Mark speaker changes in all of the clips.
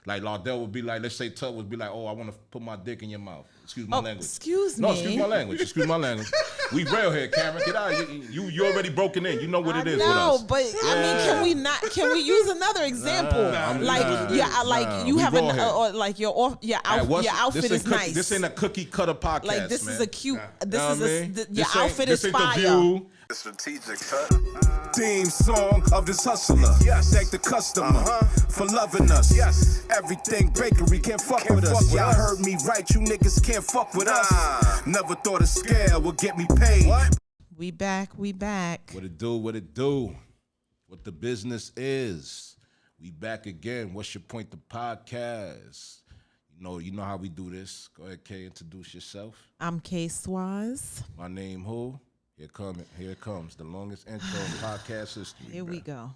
Speaker 1: Like Lardell would be like, let's say Tub would be like, oh, I want to put my dick in your mouth. Excuse my language.
Speaker 2: Excuse me.
Speaker 1: No, excuse my language. Excuse my language. We real here, Cameron. Get out. You already broken in. You know what it is with us.
Speaker 2: No, but I mean, can we use another example? You have your outfit is nice.
Speaker 1: This ain't a cookie cutter podcast.
Speaker 2: Like this
Speaker 1: man.
Speaker 2: is a cute. Your outfit is fire.
Speaker 1: View.
Speaker 3: Strategic cut. Theme song of this hustler. Yes. Thank the customer for loving us. Yes. Everything bakery can't fuck with us. Y'all heard me right. You niggas can't fuck with us. Never thought a scale would get me paid. What?
Speaker 2: We back.
Speaker 1: What it do? What the business is. We back again. What's your point? The podcast. You know how we do this. Go ahead, Kay. Introduce yourself.
Speaker 2: I'm Kay Swaz.
Speaker 1: My name who? Here it comes. The longest intro in podcast history.
Speaker 2: Here we go.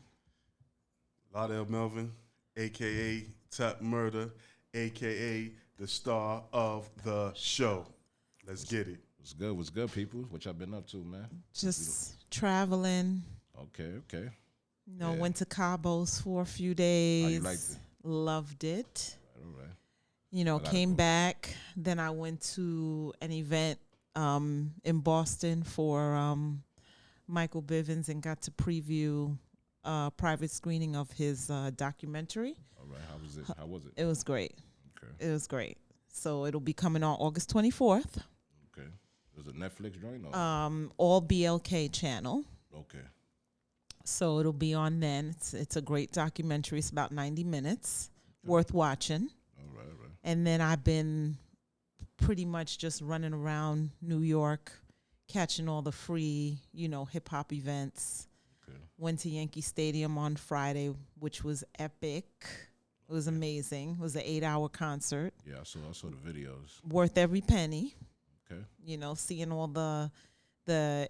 Speaker 4: Lardell Melvin, a.k.a. Tut Murder, a.k.a. the star of the show. Let's get it.
Speaker 1: What's good, people? What y'all been up to, man?
Speaker 2: Just traveling.
Speaker 1: Okay.
Speaker 2: Went to Cabos for a few days.
Speaker 1: How you liked it?
Speaker 2: Loved it.
Speaker 1: All right.
Speaker 2: Came back. Then I went to an event in Boston for Michael Bivins and got to preview a private screening of his documentary.
Speaker 1: All right. How was it?
Speaker 2: It was great.
Speaker 1: Okay.
Speaker 2: It was great. So it'll be coming on August 24th.
Speaker 1: Okay. Was it Netflix joint?
Speaker 2: All BLK channel.
Speaker 1: Okay.
Speaker 2: So it'll be on then. It's a great documentary. It's about 90 minutes. Okay. Worth watching.
Speaker 1: All right.
Speaker 2: And then I've been pretty much just running around New York, catching all the free, hip hop events. Okay. Went to Yankee Stadium on Friday, which was epic. It was amazing. It was an 8-hour concert.
Speaker 1: Yeah, I saw the videos.
Speaker 2: Worth every penny.
Speaker 1: Okay.
Speaker 2: Seeing all the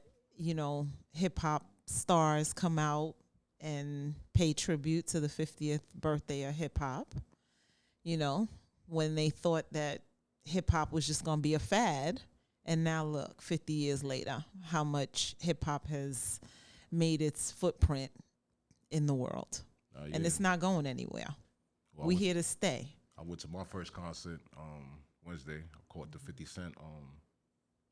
Speaker 2: hip hop stars come out and pay tribute to the 50th birthday of hip hop. When they thought that hip hop was just going to be a fad. And now look, 50 years later, how much hip hop has made its footprint in the world. Yeah. And it's not going anywhere. Well, we here to stay.
Speaker 1: I went to my first concert Wednesday. I caught the 50 Cent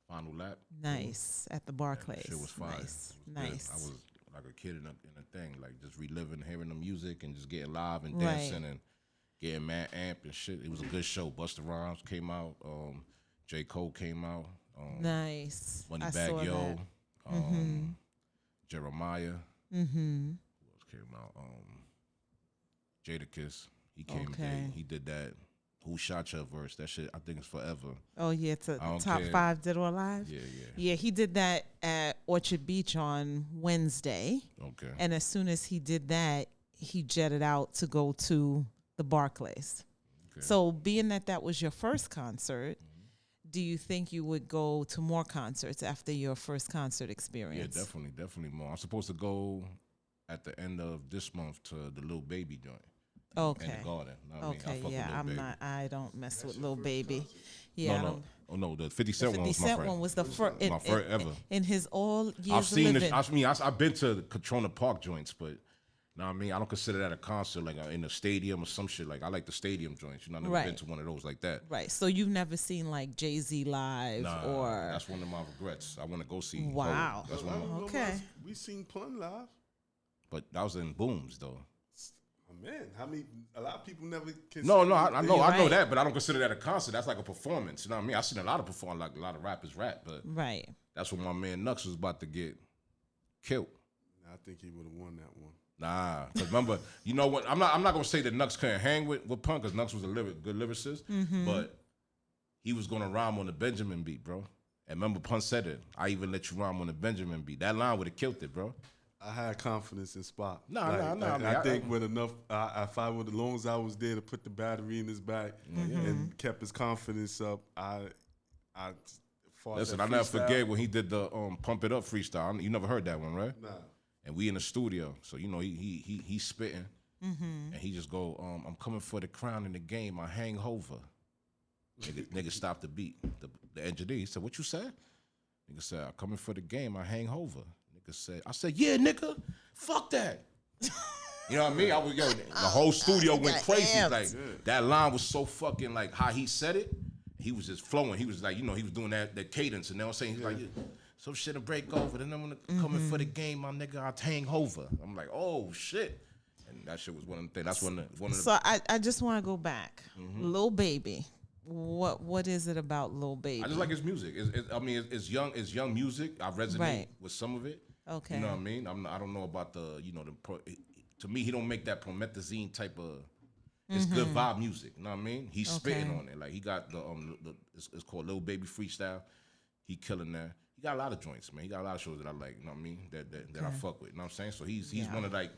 Speaker 1: final lap.
Speaker 2: Nice. At the Barclays.
Speaker 1: Shit was fire.
Speaker 2: Nice.
Speaker 1: I was like a kid in a thing, like just reliving, hearing the music and just getting live and dancing and getting mad amp and shit. It was a good show. Busta Rhymes came out. J. Cole came out.
Speaker 2: Nice.
Speaker 1: Moneybagg Yo. Jeremiah. Who else came out? Jadakiss. He came today. He did that. Who Shot Your verse? That shit, I think it's forever.
Speaker 2: Oh, yeah. It's a top 5 Dead or Alive?
Speaker 1: Yeah.
Speaker 2: Yeah, he did that at Orchard Beach on Wednesday.
Speaker 1: Okay.
Speaker 2: And as soon as he did that, he jetted out to go to the Barclays. Okay. So being that was your first concert, do you think you would go to more concerts after your first concert experience?
Speaker 1: Yeah, definitely more. I'm supposed to go at the end of this month to the Lil Baby joint.
Speaker 2: Okay.
Speaker 1: In the Garden.
Speaker 2: Okay, I don't mess with Lil Baby. Yeah.
Speaker 1: No. Oh no, the 50 Cent one was
Speaker 2: my first. One was the first.
Speaker 1: My first ever.
Speaker 2: In his all years
Speaker 1: I've seen
Speaker 2: of living.
Speaker 1: I've been to the Katrona Park joints, but I don't consider that a concert, like in a stadium or some shit. Like I like the stadium joints. I've never been to one of those like that.
Speaker 2: Right. So you've never seen like JayZ live or?
Speaker 1: That's one of my regrets. I want to go see.
Speaker 2: Wow.
Speaker 1: That's one.
Speaker 2: Okay.
Speaker 4: We seen Pun live,
Speaker 1: but that was in Booms though.
Speaker 4: Man, a lot of people never can.
Speaker 1: No, I know that, but I don't consider that a concert. That's like a performance. You know what I mean? I've seen a lot of perform, like a lot of rappers rap, but that's when my man Nux was about to get killed.
Speaker 4: I think he would have won that one.
Speaker 1: Nah, because remember, you know what? I'm not gonna say that Nux couldn't hang with Punk, because Nux was a good lyricist, but he was gonna rhyme on the Benjamin beat, bro. And remember, Punk said it. I even let you rhyme on the Benjamin beat. That line would have killed it, bro.
Speaker 4: I had confidence in Spot.
Speaker 1: No.
Speaker 4: I think with enough, if I would, as long as I was there to put the battery in his back and kept his confidence up,
Speaker 1: Listen, I never forget when he did the Pump It Up freestyle. You never heard that one, right?
Speaker 4: Nah.
Speaker 1: And we in the studio, so he's spitting, and he just go, "I'm coming for the crown in the game. I hang over." Nigga stopped the beat. The engineer, he said, "What you said?" Nigga said, "I'm coming for the game. I hang over." Nigga said, "I said, yeah, nigga, fuck that." You know what I mean? I was the whole studio went crazy.
Speaker 2: amped.
Speaker 1: Like that line was so fucking like how he said it. He was just flowing. He was like, he was doing that cadence, and they were saying he's like, some shit to break over. Then I'm gonna come in for the game, my nigga. I'll hang over. I'm like, oh shit, and that shit was one of the things. That's one of the.
Speaker 2: So I just want to go back, Lil Baby. What is it about Lil Baby?
Speaker 1: I just like his music. It's young music. I resonate with some of it.
Speaker 2: Okay.
Speaker 1: You know what I mean? I don't know about to me, he don't make that promethazine type of. It's good vibe music. You know what I mean? He's spitting on it. Like he got the it's called Lil Baby Freestyle. He killing that. He got a lot of joints, man. He got a lot of shows that I like. You know what I mean? That I fuck with. You know what I'm saying? So he's one of like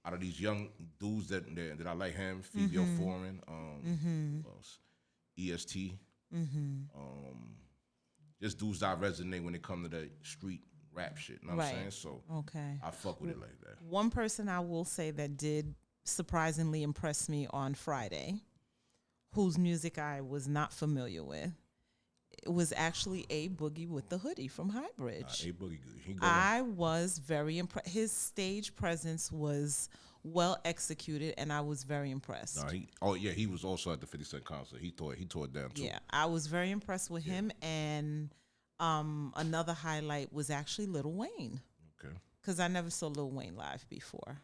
Speaker 1: out of these young dudes that I like him. Fivio Foreign. What else? EST. Just dudes that I resonate when it comes to that street rap shit. You know what I'm saying? So I fuck with it like that.
Speaker 2: One person I will say that did surprisingly impress me on Friday, whose music I was not familiar with. It was actually A Boogie with the Hoodie from High Bridge.
Speaker 1: A Boogie good.
Speaker 2: I was very impressed. His stage presence was well executed, and I was very impressed.
Speaker 1: He was also at the 50 Cent concert. He tore it down too.
Speaker 2: Yeah, I was very impressed with him. And another highlight was actually Lil Wayne. Okay. Because I never saw Lil Wayne live before.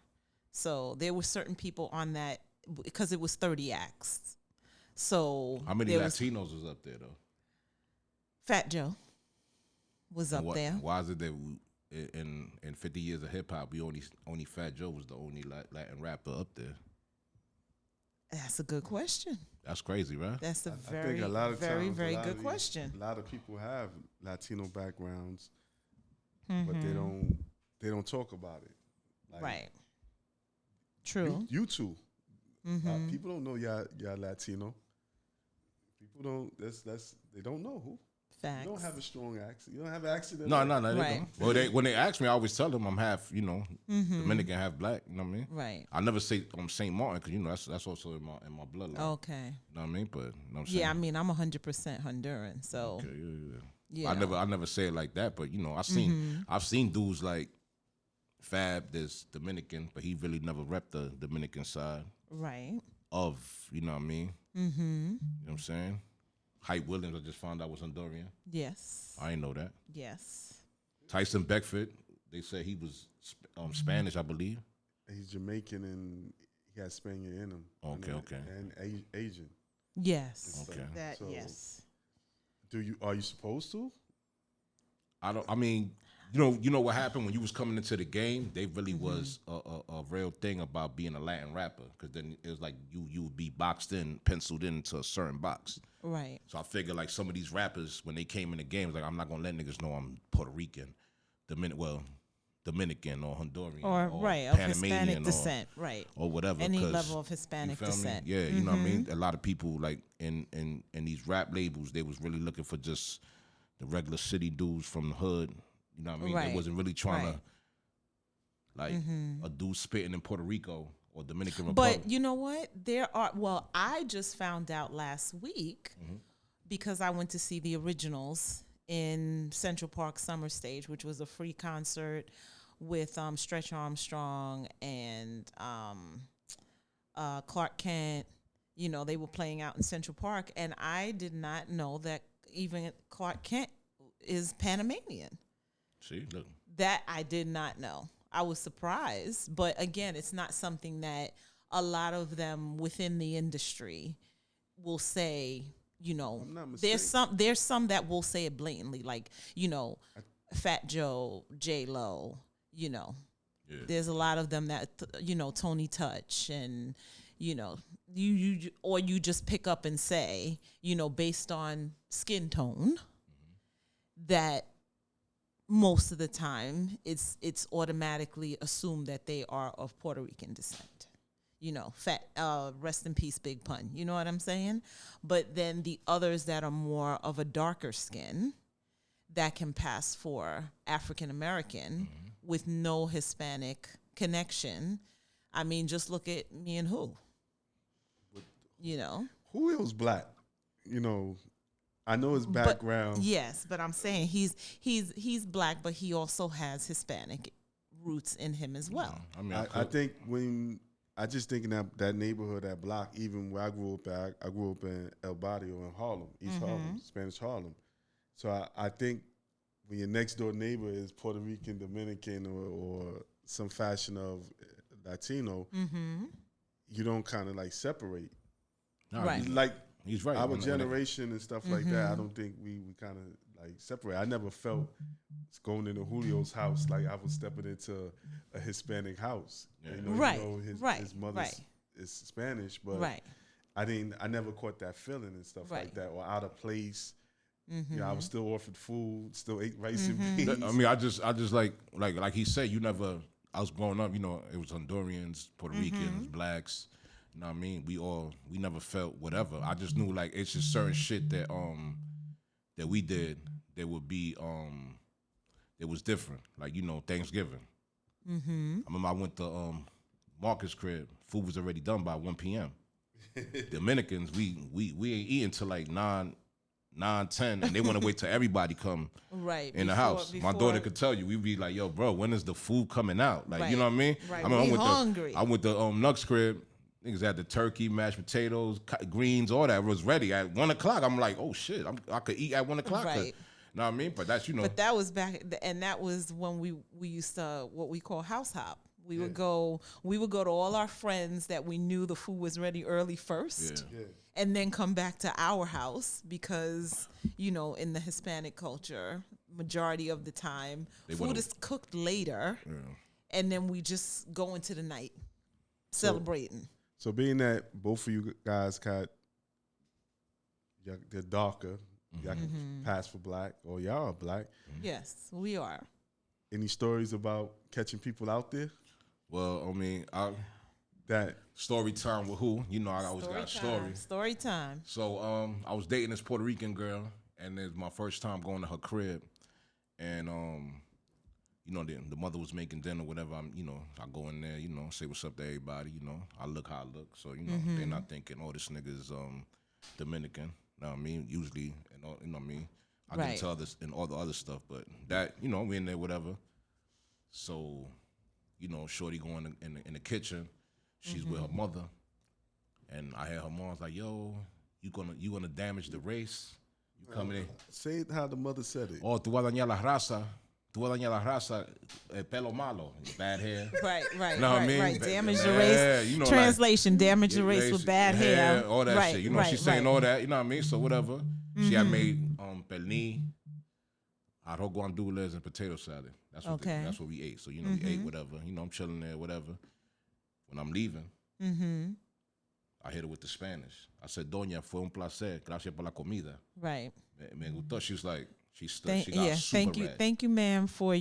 Speaker 2: So there were certain people on that, because it was 30 acts. So
Speaker 1: how many Latinos was up there though?
Speaker 2: Fat Joe was up there.
Speaker 1: Why is it that in 50 years of hip hop, we only Fat Joe was the only Latin rapper up there?
Speaker 2: That's a good question.
Speaker 1: That's crazy, right?
Speaker 2: That's a very good question.
Speaker 4: A lot of people have Latino backgrounds, but they don't talk about it. Like,
Speaker 2: right. True.
Speaker 4: You too. People don't know y'all Latino. People don't. They don't know who.
Speaker 2: Facts.
Speaker 4: You don't have a strong accent. You don't have an accent.
Speaker 1: No. They don't. Well, when they ask me, I always tell them I'm half, Dominican, half black. You know what I mean?
Speaker 2: Right.
Speaker 1: I never say I'm Saint Martin because that's also in my bloodline.
Speaker 2: Okay.
Speaker 1: You know what I mean? But you know what I'm saying?
Speaker 2: Yeah, I mean I'm 100% Honduran, so.
Speaker 1: Okay. Yeah. I never say it like that, but I've seen dudes like Fab that's Dominican, but he really never repped the Dominican side.
Speaker 2: Right.
Speaker 1: Of you know what I mean? You know what I'm saying? Hype Williams, I just found out was Honduran.
Speaker 2: Yes.
Speaker 1: I didn't know that.
Speaker 2: Yes.
Speaker 1: Tyson Beckford, they said he was Spanish, I believe.
Speaker 4: He's Jamaican and he has Spaniard in him.
Speaker 1: Okay.
Speaker 4: And Asian.
Speaker 2: Yes.
Speaker 1: Okay.
Speaker 2: Yes.
Speaker 4: Are you supposed to?
Speaker 1: I mean, you know what happened when you was coming into the game? They really was a real thing about being a Latin rapper, because then it was like you would be boxed in, penciled into a certain box.
Speaker 2: Right.
Speaker 1: So I figured like some of these rappers, when they came in the game, was like, I'm not gonna let niggas know I'm Puerto Rican, Dominican or Honduran
Speaker 2: or of Hispanic descent,
Speaker 1: or whatever.
Speaker 2: Any level of Hispanic descent.
Speaker 1: Yeah, you know what I mean. A lot of people like in these rap labels, they was really looking for just the regular city dudes from the hood. You know what I mean?
Speaker 2: Right.
Speaker 1: They wasn't really trying to like a dude spitting in Puerto Rico or Dominican Republic.
Speaker 2: But you know what? I just found out last week because I went to see the Originals in Central Park Summer Stage, which was a free concert with Stretch Armstrong and Clark Kent. You know, they were playing out in Central Park, and I did not know that even Clark Kent is Panamanian.
Speaker 1: See, look.
Speaker 2: That I did not know. I was surprised, but again, it's not something that a lot of them within the industry will say. You know, there's some that will say it blatantly, like Fat Joe, J-Lo. There's a lot of them that Tony Touch, and you just pick up and say based on skin tone that. Most of the time, it's automatically assumed that they are of Puerto Rican descent. Rest in peace, Big Pun. You know what I'm saying? But then the others that are more of a darker skin that can pass for African American with no Hispanic connection. I mean, just look at me and who.
Speaker 4: Who is black? I know his background.
Speaker 2: Yes, but I'm saying he's black, but he also has Hispanic roots in him as well.
Speaker 1: I mean,
Speaker 4: I think when I just think in that neighborhood, that block, even where I grew up at, I grew up in El Barrio in Harlem, East Harlem, Spanish Harlem. So I think when your next door neighbor is Puerto Rican, Dominican, or some fashion of Latino, you don't kind of like separate.
Speaker 1: nah,
Speaker 2: Right.
Speaker 4: Like
Speaker 1: He's right.
Speaker 4: our
Speaker 1: When-
Speaker 4: generation and stuff like that, I don't think we kind of like separate. I never felt going into Julio's house like I was stepping into a Hispanic house.
Speaker 1: Yeah.
Speaker 4: You know,
Speaker 2: Right,
Speaker 4: you know
Speaker 2: right,
Speaker 4: his mother
Speaker 2: right.
Speaker 4: is Spanish, but
Speaker 2: Right.
Speaker 4: I never caught that feeling and stuff
Speaker 2: Right.
Speaker 4: like that, or out of place. You know, I was still offered food, still ate rice and beans.
Speaker 1: I mean, I just like he said, you never. I was growing up, you know, it was Hondurans, Puerto Ricans, blacks. You know what I mean? We never felt whatever. I just knew like it's just certain shit that we did that would be it was different. Like, you know, Thanksgiving. I remember I went to Marcus' crib. Food was already done by 1 p.m. Dominicans, we ain't eating till like 9, 10, and they want to wait till everybody come
Speaker 2: Right.
Speaker 1: in the house. My daughter could tell you, we'd be like, yo, bro, when is the food coming out? Like, you know what I mean?
Speaker 2: Right.
Speaker 1: I mean,
Speaker 2: We hungry.
Speaker 1: I went to Nuck's crib. Niggas had the turkey, mashed potatoes, greens, all that was ready at 1 o'clock. I'm like, oh shit, I could eat at 1 o'clock.
Speaker 2: Right.
Speaker 1: You know what I mean? But that's, you know.
Speaker 2: But that was back, and that was when we used to what we call house hop. We would go to all our friends that we knew the food was ready early first, and then come back to our house because, you know, in the Hispanic culture, majority of the time, food is cooked later, and then we just go into the night celebrating.
Speaker 4: So being that both of you guys they're darker, y'all can pass for black, or y'all are black.
Speaker 2: Yes, we are.
Speaker 4: Any stories about catching people out there?
Speaker 1: Well, I mean,
Speaker 4: That
Speaker 1: story time with who? You know, I always got a story.
Speaker 2: Story time.
Speaker 1: So I was dating this Puerto Rican girl, and it's my first time going to her crib, and you know, the mother was making dinner, whatever. I go in there, you know, say what's up to everybody. You know, I look how I look, so you know, they're not thinking, oh, this nigga is Dominican. You know what I mean? Usually, and all, you know what I mean. I
Speaker 2: Right.
Speaker 1: can tell this and all the other stuff, but that, you know, we in there, whatever. So, you know, shorty going in the kitchen. She's with her mother, and I hear her mom's like, "Yo, you gonna damage the race? You coming in?
Speaker 4: say it how the mother said it.
Speaker 1: Oh, tú vas a dañar la raza. Tú vas a dañar la raza. Pelo malo, bad hair.
Speaker 2: Right.
Speaker 1: Know what I mean?
Speaker 2: Right. Damage the
Speaker 1: Yeah,
Speaker 2: race.
Speaker 1: you know,
Speaker 2: Translation: damage the race with bad hair.
Speaker 1: all that
Speaker 2: right,
Speaker 1: shit. You know,
Speaker 2: right,
Speaker 1: she's saying
Speaker 2: right.
Speaker 1: all that. You know what I mean? So whatever. She had made pernil, arroz guandules, and potato salad. That's what
Speaker 2: Okay.
Speaker 1: that's what we ate. So you know, we ate whatever. You know, I'm chilling there, whatever. When I'm leaving, I hit her with the Spanish. I said, "Doña, fue un placer. Gracias por la comida."
Speaker 2: Right.
Speaker 1: Me gustó. She was like, she got
Speaker 2: Thank
Speaker 1: super
Speaker 2: you,
Speaker 1: red.
Speaker 2: thank you, ma'am, for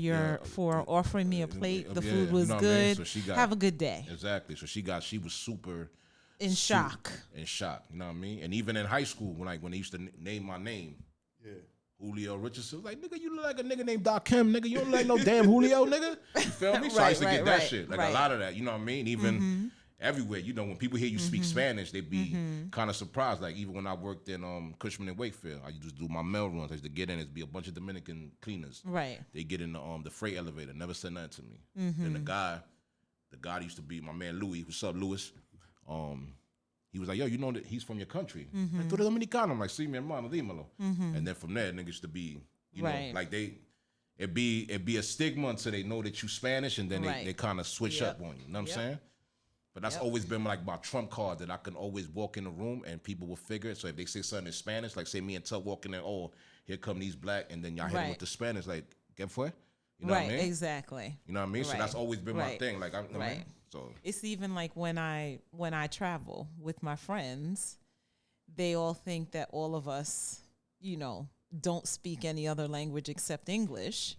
Speaker 2: offering me a plate. The food was
Speaker 1: you know what I mean?
Speaker 2: good.
Speaker 1: So she got,
Speaker 2: Have a good day.
Speaker 1: Exactly. So she was super
Speaker 2: In shock.
Speaker 1: In shock. You know what I mean? And even in high school, when they used to name my name, Julio Richardson, like, nigga, you look like a nigga named Doc Kim, nigga. You don't look like no damn Julio, nigga. You feel me? So I used to get that shit. Like a lot of that, you know what I mean? Even everywhere, you know, when people hear you speak Spanish, they be kind of surprised. Like even when I worked in Cushman and Wakefield, I used to do my mail runs. I used to get in, it'd be a bunch of Dominican cleaners.
Speaker 2: Right.
Speaker 1: They get in the freight elevator, never said nothing to me. Then the guy that used to be my man Louis, what's up, Louis? He was like, yo, you know that he's from your country. Like, tú eres dominicano. I'm like, sí, mi hermano, dímelo. And then from there, niggas used to be, you know, like it'd be a stigma until they know that you Spanish, and then they kind of switch up on you. You know what I'm saying? But that's always been like my trump card, that I can always walk in a room and people will figure it. So if they say something in Spanish, like say me and Tuck walking in, oh, here come these black, and then y'all hit them with the Spanish, like, ¿qué fue? You know what I mean?
Speaker 2: Exactly.
Speaker 1: You know what I mean? So that's always been my thing. Like, I mean, so
Speaker 2: it's even like when I travel with my friends, they all think that all of us, you know, don't speak any other language except English.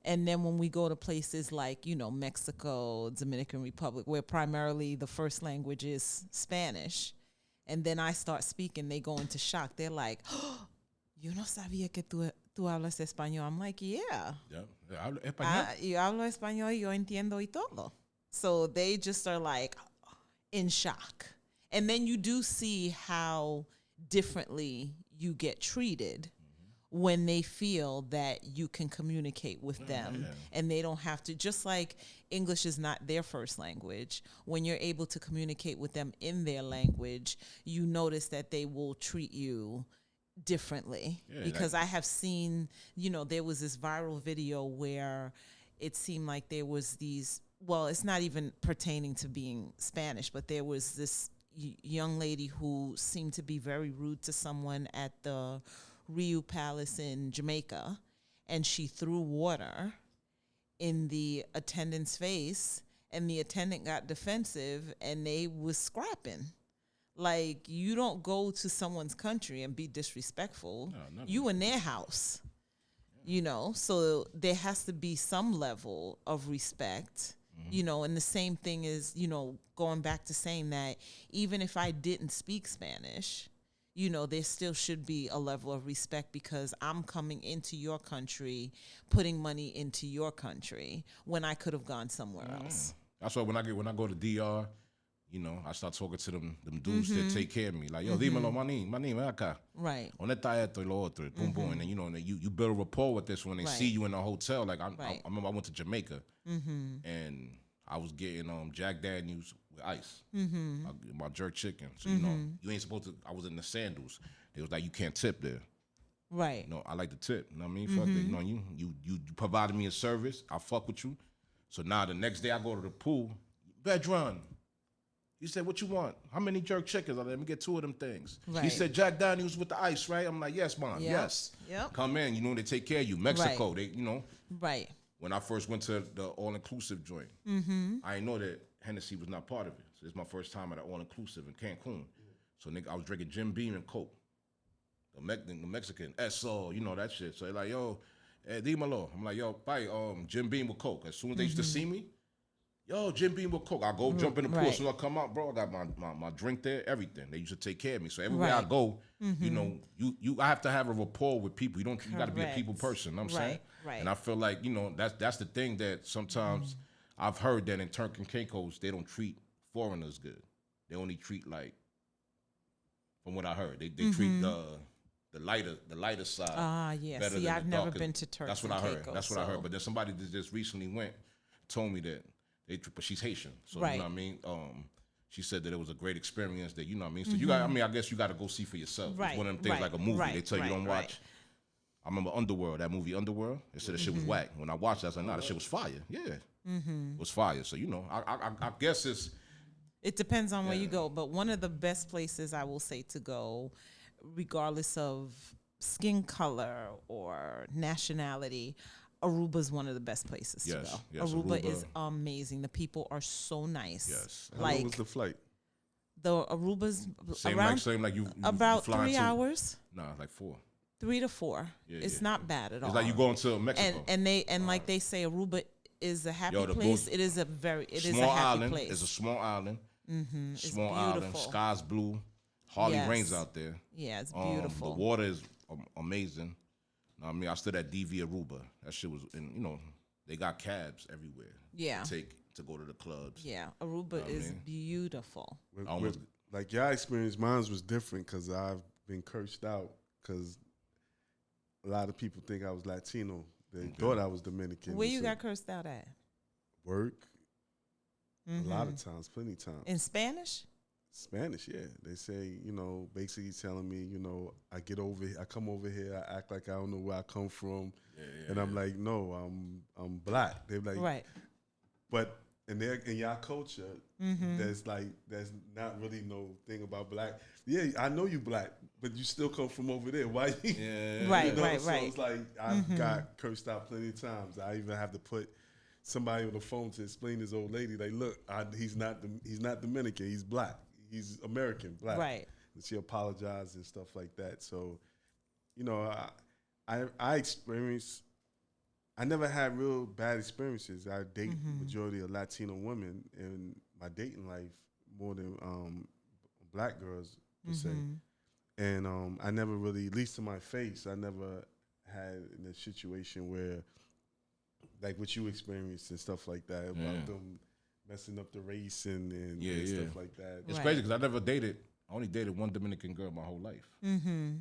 Speaker 2: And then when we go to places like, you know, Mexico, Dominican Republic, where primarily the first language is Spanish, and then I start speaking, they go into shock. They're like, oh, yo no sabía que tú hablas español. I'm like, yeah.
Speaker 1: hablo español.
Speaker 2: Yo hablo español, yo entiendo y todo. So they just are like in shock. And then you do see how differently you get treated when they feel that you can communicate with them and they don't have to, just like English is not their first language, when you're able to communicate with them in their language, you notice that they will treat you differently. Because I have seen, there was this viral video where it seemed like there was these, well, it's not even pertaining to being Spanish, but there was this young lady who seemed to be very rude to someone at the Rio Palace in Jamaica, and she threw water in the attendant's face, and the attendant got defensive, and they was scrapping. Like, you don't go to someone's country and be disrespectful. No, you in their house, so there has to be some level of respect. And the same thing is, going back to saying that even if I didn't speak Spanish, there still should be a level of respect, because I'm coming into your country, putting money into your country when I could have gone somewhere else.
Speaker 1: That's why when I go to DR, I start talking to them dudes that take care of me. Like, yo, dímelo, maní, ven acá.
Speaker 2: Right.
Speaker 1: ¿Dónde está esto y lo otro? Boom, boom. And then, and you build a rapport with this when they see you in a hotel. Like, I remember I went to Jamaica, and I was getting Jack Daniels with ice, my jerk chicken. So, you ain't supposed to, I was in the sandals. It was like, you can't tip there.
Speaker 2: Right.
Speaker 1: I like to tip. You know what I mean? Fuck that. You provided me a service. I fuck with you. So now the next day I go to the pool. Bedrun. He said, what you want? How many jerk chickens? Let me get 2 of them things. Right. He said, Jack Daniels with the ice, right? I'm like, yes, Mom, yes.
Speaker 2: Yep.
Speaker 1: Come in, they take care of you. Mexico,
Speaker 2: right.
Speaker 1: they,
Speaker 2: Right.
Speaker 1: When I first went to the all-inclusive joint, I didn't know that Hennessy was not part of it. So it's my first time at an all-inclusive in Cancun. So nigga, I was drinking Jim Beam and Coke. The Mexican, Eso, that shit. So they're like, yo, dímelo. I'm like, yo, bye, Jim Beam with Coke. As soon as they used to see me, yo, Jim Beam with Coke. I go jump in the pool. As soon as I come out, bro, I got my drink there, everything. They used to take care of me. So everywhere I go, I have to have a rapport with people. You got to be a people person. You know what I'm saying?
Speaker 2: Right.
Speaker 1: And I feel like, that's the thing that sometimes I've heard that in Turk and Caicos, they don't treat foreigners good. They only treat, like, from what I heard, they treat the lighter side.
Speaker 2: Yeah.
Speaker 1: Better
Speaker 2: See,
Speaker 1: than
Speaker 2: I've
Speaker 1: the
Speaker 2: never
Speaker 1: darker.
Speaker 2: been to Turks
Speaker 1: That's what
Speaker 2: and
Speaker 1: I heard.
Speaker 2: Caicos,
Speaker 1: That's what I heard. But then somebody that just recently went told me that but she's Haitian, so
Speaker 2: right.
Speaker 1: you know what I mean. She said that it was a great experience. That, you know what I mean. So you got. I mean, I guess you got to go see for yourself.
Speaker 2: Right.
Speaker 1: It's one of them things like a movie. They tell you don't watch. I remember Underworld, that movie Underworld. They said the shit was whack. When I watched it, I was like, nah, that shit was fire. Yeah, it was fire. So I guess
Speaker 2: it depends on where you go. But one of the best places I will say to go, regardless of skin color or nationality, Aruba is one of the best places to go.
Speaker 1: Yes,
Speaker 2: Aruba is amazing. The people are so nice.
Speaker 1: Yes.
Speaker 4: How long was the flight?
Speaker 2: The Aruba's
Speaker 1: same like you
Speaker 2: about
Speaker 1: flying
Speaker 2: 3
Speaker 1: to,
Speaker 2: hours.
Speaker 1: Nah, like 4.
Speaker 2: 3 to 4. It's not bad at all.
Speaker 1: It's like you going to Mexico.
Speaker 2: And like they say, Aruba is a happy place. It is a happy
Speaker 1: island.
Speaker 2: place.
Speaker 1: It's a small island.
Speaker 2: It's
Speaker 1: small
Speaker 2: beautiful.
Speaker 1: island. Sky's blue. Hardly rains out there.
Speaker 2: Yeah, it's beautiful.
Speaker 1: The water is amazing. I mean, I stood at DV Aruba. That shit was, they got cabs everywhere.
Speaker 2: Yeah.
Speaker 1: To go to the clubs.
Speaker 2: Yeah, Aruba is beautiful.
Speaker 4: Like your experience, mine was different because I've been cursed out because a lot of people think I was Latino. They thought I was Dominican.
Speaker 2: Where you got cursed out at?
Speaker 4: Work. A lot of times, plenty of times.
Speaker 2: In Spanish?
Speaker 4: Spanish, yeah. They say, basically telling me, I come over here, I act like I don't know where I come from. And I'm like, no, I'm black. They're like,
Speaker 2: right.
Speaker 4: But in y'all culture, there's not really no thing about black. Yeah, I know you black, but you still come from over there. Why?
Speaker 2: Right.
Speaker 4: So it's like I got cursed out plenty of times. I even have to put somebody on the phone to explain to this old lady, like, look, he's not Dominican, he's black. He's American, black.
Speaker 2: Right.
Speaker 4: And she apologized and stuff like that. So, I experienced, I never had real bad experiences. I date majority of Latino women in my dating life more than black girls, per se. And I never really, at least to my face, I never had in a situation where, like what you experienced and stuff like that, about them messing up the race and stuff like that.
Speaker 1: It's crazy because I never dated I only dated one Dominican girl my whole life.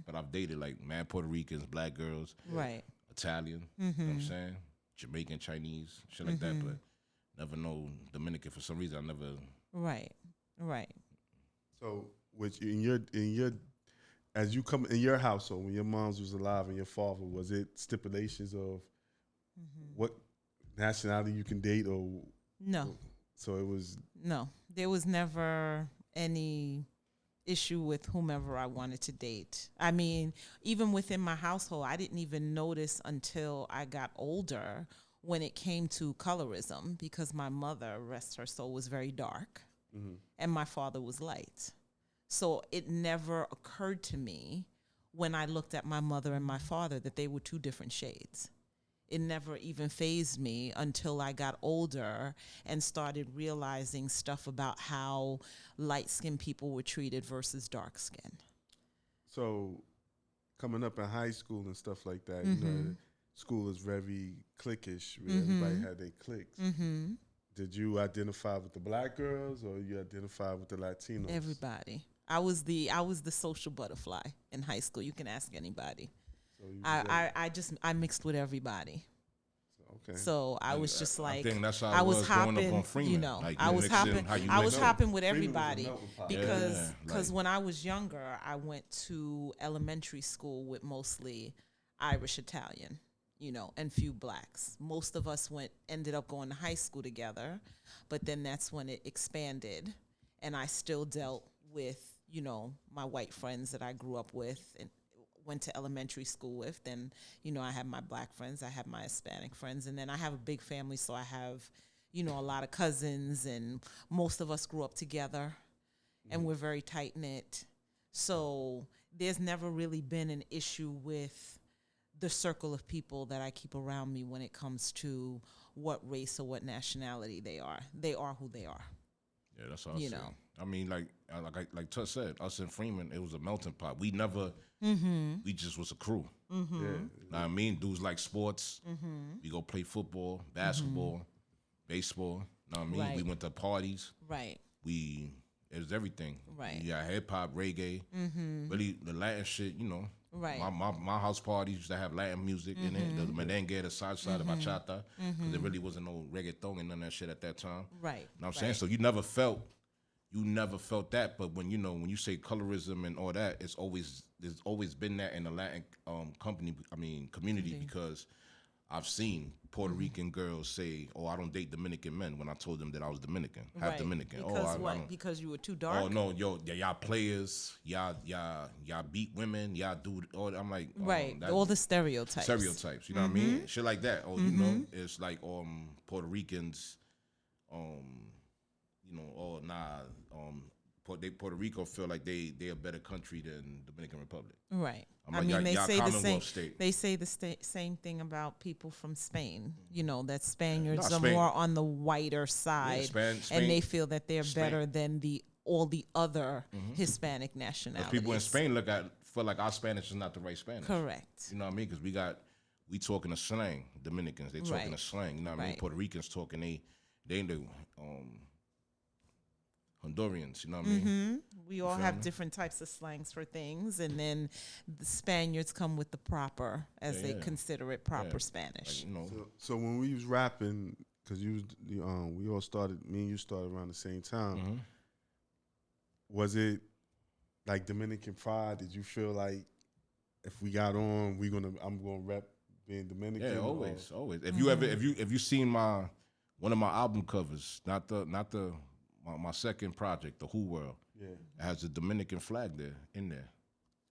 Speaker 1: But I've dated like mad Puerto Ricans, black girls,
Speaker 2: Right.
Speaker 1: Italian, you know what I'm saying? Jamaican, Chinese, shit like that, but never no Dominican for some reason. I never.
Speaker 2: Right. Right.
Speaker 4: So, which in your as you come in your household when your moms was alive and your father, was it stipulations of what nationality you can date or
Speaker 2: No.
Speaker 4: so it was
Speaker 2: No. There was never any issue with whomever I wanted to date. I mean, even within my household, I didn't even notice until I got older when it came to colorism, because my mother, rest her soul, was very dark and my father was light. So it never occurred to me when I looked at my mother and my father that they were two different shades. It never even fazed me until I got older and started realizing stuff about how light-skinned people were treated versus dark-skinned.
Speaker 4: so coming up in high school and stuff like that, you know, school is very cliquish where everybody had their cliques. Did you identify with the black girls or you identify with the Latinos?
Speaker 2: Everybody. I was the social butterfly in high school. You can ask anybody.
Speaker 4: So you
Speaker 2: I mixed with everybody.
Speaker 4: okay.
Speaker 2: So I was just like,
Speaker 1: I think that's how
Speaker 2: I
Speaker 1: it
Speaker 2: was
Speaker 1: was growing
Speaker 2: hopping,
Speaker 1: up on Freeman.
Speaker 2: you know,
Speaker 1: Like,
Speaker 2: I
Speaker 1: you
Speaker 2: was
Speaker 1: mix in
Speaker 2: hopping,
Speaker 1: how you
Speaker 2: I was
Speaker 1: mix in.
Speaker 2: hopping with
Speaker 4: Freeman was a
Speaker 2: everybody
Speaker 4: melting pot.
Speaker 2: because
Speaker 1: Yeah,
Speaker 2: because
Speaker 1: like-
Speaker 2: when I was younger, I went to elementary school with mostly Irish, Italian, you know, and few blacks. Most of us ended up going to high school together, but then that's when it expanded, and I still dealt with, you know, my white friends that I grew up with and went to elementary school with. Then, you know, I have my black friends, I have my Hispanic friends, and then I have a big family, so I have, you know, a lot of cousins, and most of us grew up together, and we're very tight knit. So there's never really been an issue with the circle of people that I keep around me when it comes to what race or what nationality they are. They are who they are.
Speaker 1: Yeah, that's all I
Speaker 2: You
Speaker 1: say.
Speaker 2: know.
Speaker 1: I mean, like Tut said, us and Freeman, it was a melting pot. We never, we just was a crew.
Speaker 4: Yeah.
Speaker 1: Know what I mean? Dudes like sports. We go play football, basketball, baseball. Know what I mean?
Speaker 2: Right.
Speaker 1: We went to parties.
Speaker 2: Right.
Speaker 1: It was everything.
Speaker 2: Right.
Speaker 1: You got hip hop, reggae, really the Latin shit. You know,
Speaker 2: Right.
Speaker 1: My house parties used to have Latin music in it. The merengue, the salsa, the bachata, because there really wasn't no reggaeton and none of that shit at that time.
Speaker 2: Right.
Speaker 1: You know what I'm saying? So you never felt that. But when you say colorism and all that, there's always been that in the Latin community, because I've seen Puerto Rican girls say, "Oh, I don't date Dominican men," when I told them that I was Dominican, half
Speaker 2: Right.
Speaker 1: Dominican.
Speaker 2: Because
Speaker 1: I
Speaker 2: what?
Speaker 1: don't-
Speaker 2: Because you were too dark?
Speaker 1: Oh no, y'all players, y'all beat women, y'all do all. I'm like,
Speaker 2: Right.
Speaker 1: that-
Speaker 2: All the stereotypes.
Speaker 1: stereotypes. You know what I mean? Shit like that. Oh, you know, it's like Puerto Ricans, you know, oh nah, Puerto Rico feel like they a better country than Dominican Republic.
Speaker 2: Right.
Speaker 1: I'm
Speaker 2: I
Speaker 1: like,
Speaker 2: mean, they
Speaker 1: y'all
Speaker 2: say the same.
Speaker 1: Commonwealth state.
Speaker 2: They say the same thing about people from Spain. You know, that Spaniards
Speaker 1: Nah,
Speaker 2: are
Speaker 1: Spain-
Speaker 2: more on the whiter side,
Speaker 1: Spain-
Speaker 2: and they feel that they're
Speaker 1: Spain-
Speaker 2: better than all the other Hispanic nationalities.
Speaker 1: People in Spain feel like our Spanish is not the right Spanish.
Speaker 2: Correct.
Speaker 1: You know what I mean? Because we talking a slang. Dominicans, they talking
Speaker 2: Right.
Speaker 1: a slang. You know what I mean?
Speaker 2: Right.
Speaker 1: Puerto Ricans talking they do. Hondurans, you know what I mean?
Speaker 2: We all
Speaker 1: feel
Speaker 2: have
Speaker 1: me?
Speaker 2: different types of slangs for things, and then the Spaniards come with the proper, as they
Speaker 1: Yeah.
Speaker 2: consider it, proper
Speaker 1: Yeah.
Speaker 2: Spanish.
Speaker 1: Like, you know,
Speaker 4: So when we was rapping, because we all started, me and you started around the same time. Was it like Dominican pride? Did you feel like if we got on, I'm gonna rep being Dominican?
Speaker 1: yeah,
Speaker 4: or-
Speaker 1: always. If you seen one of my album covers, not my second project, The Who World,
Speaker 4: Yeah.
Speaker 1: it has a Dominican flag in there.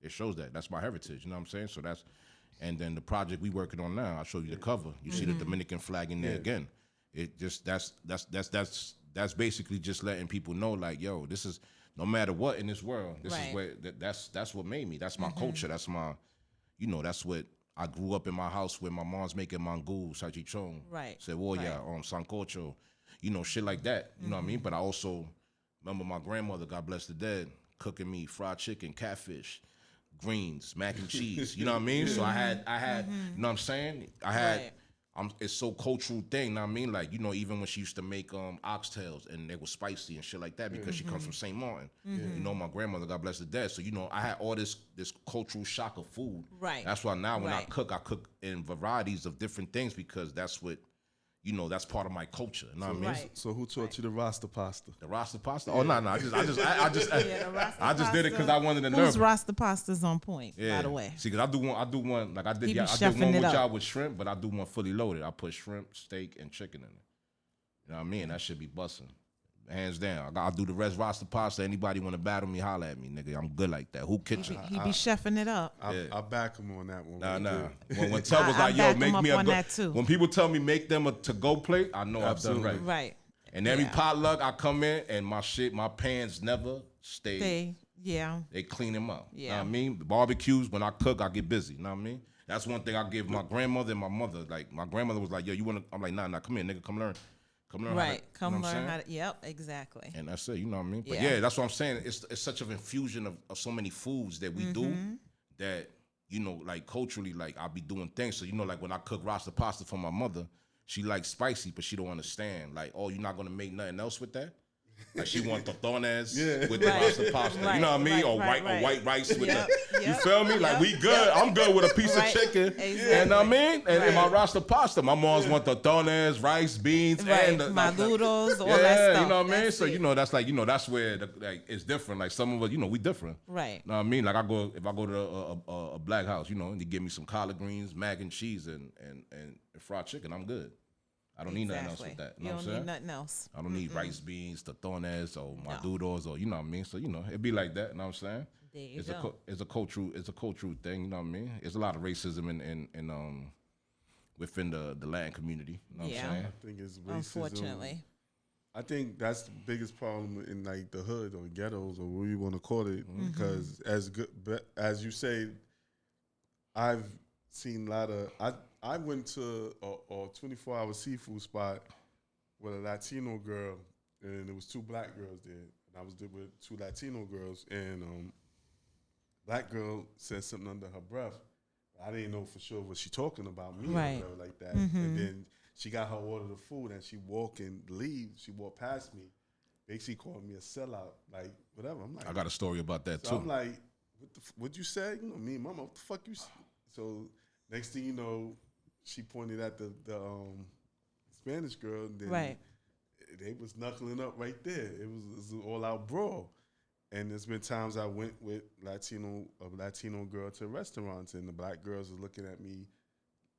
Speaker 1: It shows that's my heritage. You know what I'm saying? So and then the project we working on now, I'll show you the cover. You see the Dominican flag in there again. It just that's basically just letting people know, like, yo, this is no matter what in this world, this
Speaker 2: Right.
Speaker 1: is where that's what made me. That's my culture. That's my, that's what I grew up in my house where my mom's making mangú, salchichon,
Speaker 2: Right.
Speaker 1: cebolla, sancocho, shit like that. You know what I mean? But I also remember my grandmother, God bless the dead, cooking me fried chicken, catfish, greens, mac and cheese. You know what I mean? So I had, you know what I'm saying? I had
Speaker 2: Right.
Speaker 1: it's so cultural thing, know what I mean? Like, you know, even when she used to make oxtails and they were spicy and shit like that because she comes from St. Martin. You know, my grandmother, God bless the dead. So, you know, I had all this cultural shock of food.
Speaker 2: Right.
Speaker 1: That's why now when I cook in varieties of different things because that's what, you know, that's part of my culture. You know what I mean?
Speaker 2: Right.
Speaker 4: So who taught you the Rasta pasta?
Speaker 1: The Rasta pasta? Oh, no. I just did it because I wanted to
Speaker 2: Whose
Speaker 1: nerve.
Speaker 2: Rasta pasta's on point, by the way?
Speaker 1: See, because I do one, like I did,
Speaker 2: He be
Speaker 1: I did
Speaker 2: chefing
Speaker 1: one
Speaker 2: it
Speaker 1: with
Speaker 2: up.
Speaker 1: y'all with shrimp, but I do one fully loaded. I put shrimp, steak, and chicken in it. You know what I mean? That should be busting. Hands down. I'll do the rest Rasta pasta. Anybody want to battle me, holla at me, nigga. I'm good like that. Who kitchen?
Speaker 2: He be chefing it up.
Speaker 4: I back him on that one.
Speaker 1: Nah. When Tell was like, yo,
Speaker 2: back
Speaker 1: make
Speaker 2: him
Speaker 1: me
Speaker 2: up
Speaker 1: a
Speaker 2: on
Speaker 1: go.
Speaker 2: that too.
Speaker 1: When people tell me make them a to-go plate, I know
Speaker 4: Absolutely.
Speaker 1: I've done right.
Speaker 2: Right.
Speaker 1: And every
Speaker 2: Yeah.
Speaker 1: potluck I come in and my pans never stay.
Speaker 2: Yeah.
Speaker 1: They clean them up. You know
Speaker 2: Yeah.
Speaker 1: what I mean? The barbecues, when I cook, I get busy. You know what I mean? That's one thing I give my grandmother and my mother. Like, my grandmother was like, yo, you want to? I'm like, nah, come here, nigga, come learn. Come learn
Speaker 2: Right.
Speaker 1: how to,
Speaker 2: Learn how to. Yep. Exactly.
Speaker 1: and that's it, you know what I mean? But
Speaker 2: Yeah.
Speaker 1: yeah, that's what I'm saying. It's such an infusion of so many foods that we do that, you know, like culturally, like I'll be doing things. So, you know, like when I cook Rasta pasta for my mother, she likes spicy, but she don't understand. Like, oh, you're not gonna make nothing else with that? Like she want totones with the Rasta pasta.
Speaker 2: Right,
Speaker 1: You know what I mean?
Speaker 2: right,
Speaker 1: Or white rice with
Speaker 2: Yep,
Speaker 1: the, you
Speaker 2: yep,
Speaker 1: feel me? Like we good. I'm good with a piece
Speaker 2: Right,
Speaker 1: of chicken.
Speaker 2: exactly.
Speaker 1: And I mean, and in my
Speaker 2: Right.
Speaker 1: Rasta pasta, my mom's want totones, rice, beans,
Speaker 2: Right.
Speaker 1: and
Speaker 2: Maduros, all
Speaker 1: yeah,
Speaker 2: that stuff.
Speaker 1: you know what I mean?
Speaker 2: That's
Speaker 1: So
Speaker 2: it.
Speaker 1: you know that's like, you know, that's where like it's different. Like some of us, you know, we different.
Speaker 2: Right.
Speaker 1: Know what I mean? Like if I go to a black house, you know, and they give me some collard greens, mac and cheese, and fried chicken, I'm good. I don't need nothing else with that. You know
Speaker 2: You
Speaker 1: what
Speaker 2: don't
Speaker 1: I'm
Speaker 2: need
Speaker 1: saying?
Speaker 2: nothing else.
Speaker 1: I don't need rice, beans, totones, or maduros, or you know what I mean. So you know, it'd be like that. You know what I'm saying?
Speaker 2: There you
Speaker 1: It's
Speaker 2: go.
Speaker 1: a cultural thing. You know what I mean? There's a lot of racism in within the Latin community. You know what
Speaker 2: Yeah.
Speaker 1: I'm saying?
Speaker 4: I think it's racism.
Speaker 2: Unfortunately.
Speaker 4: I think that's the biggest problem in like the hood or ghettos or what you want to call it. Because as you say, I've seen a lot of. I went to a 24-hour seafood spot with a Latino girl, and there was 2 black girls there. And I was there with 2 Latino girls, and black girl said something under her breath. I didn't know for sure was she talking about me
Speaker 2: Right.
Speaker 4: or whatever like that. And then she got her order of food, and she walked past me, basically called me a sellout, like whatever. I'm like,
Speaker 1: I got a story about that
Speaker 4: so
Speaker 1: too.
Speaker 4: I'm like, what'd you say? You know, me and mama, what the fuck you? So next thing you know, she pointed at the Spanish girl, and then
Speaker 2: Right.
Speaker 4: they was knuckling up right there. It was an all out brawl. And there's been times I went with a Latino girl to restaurants, and the black girls was looking at me,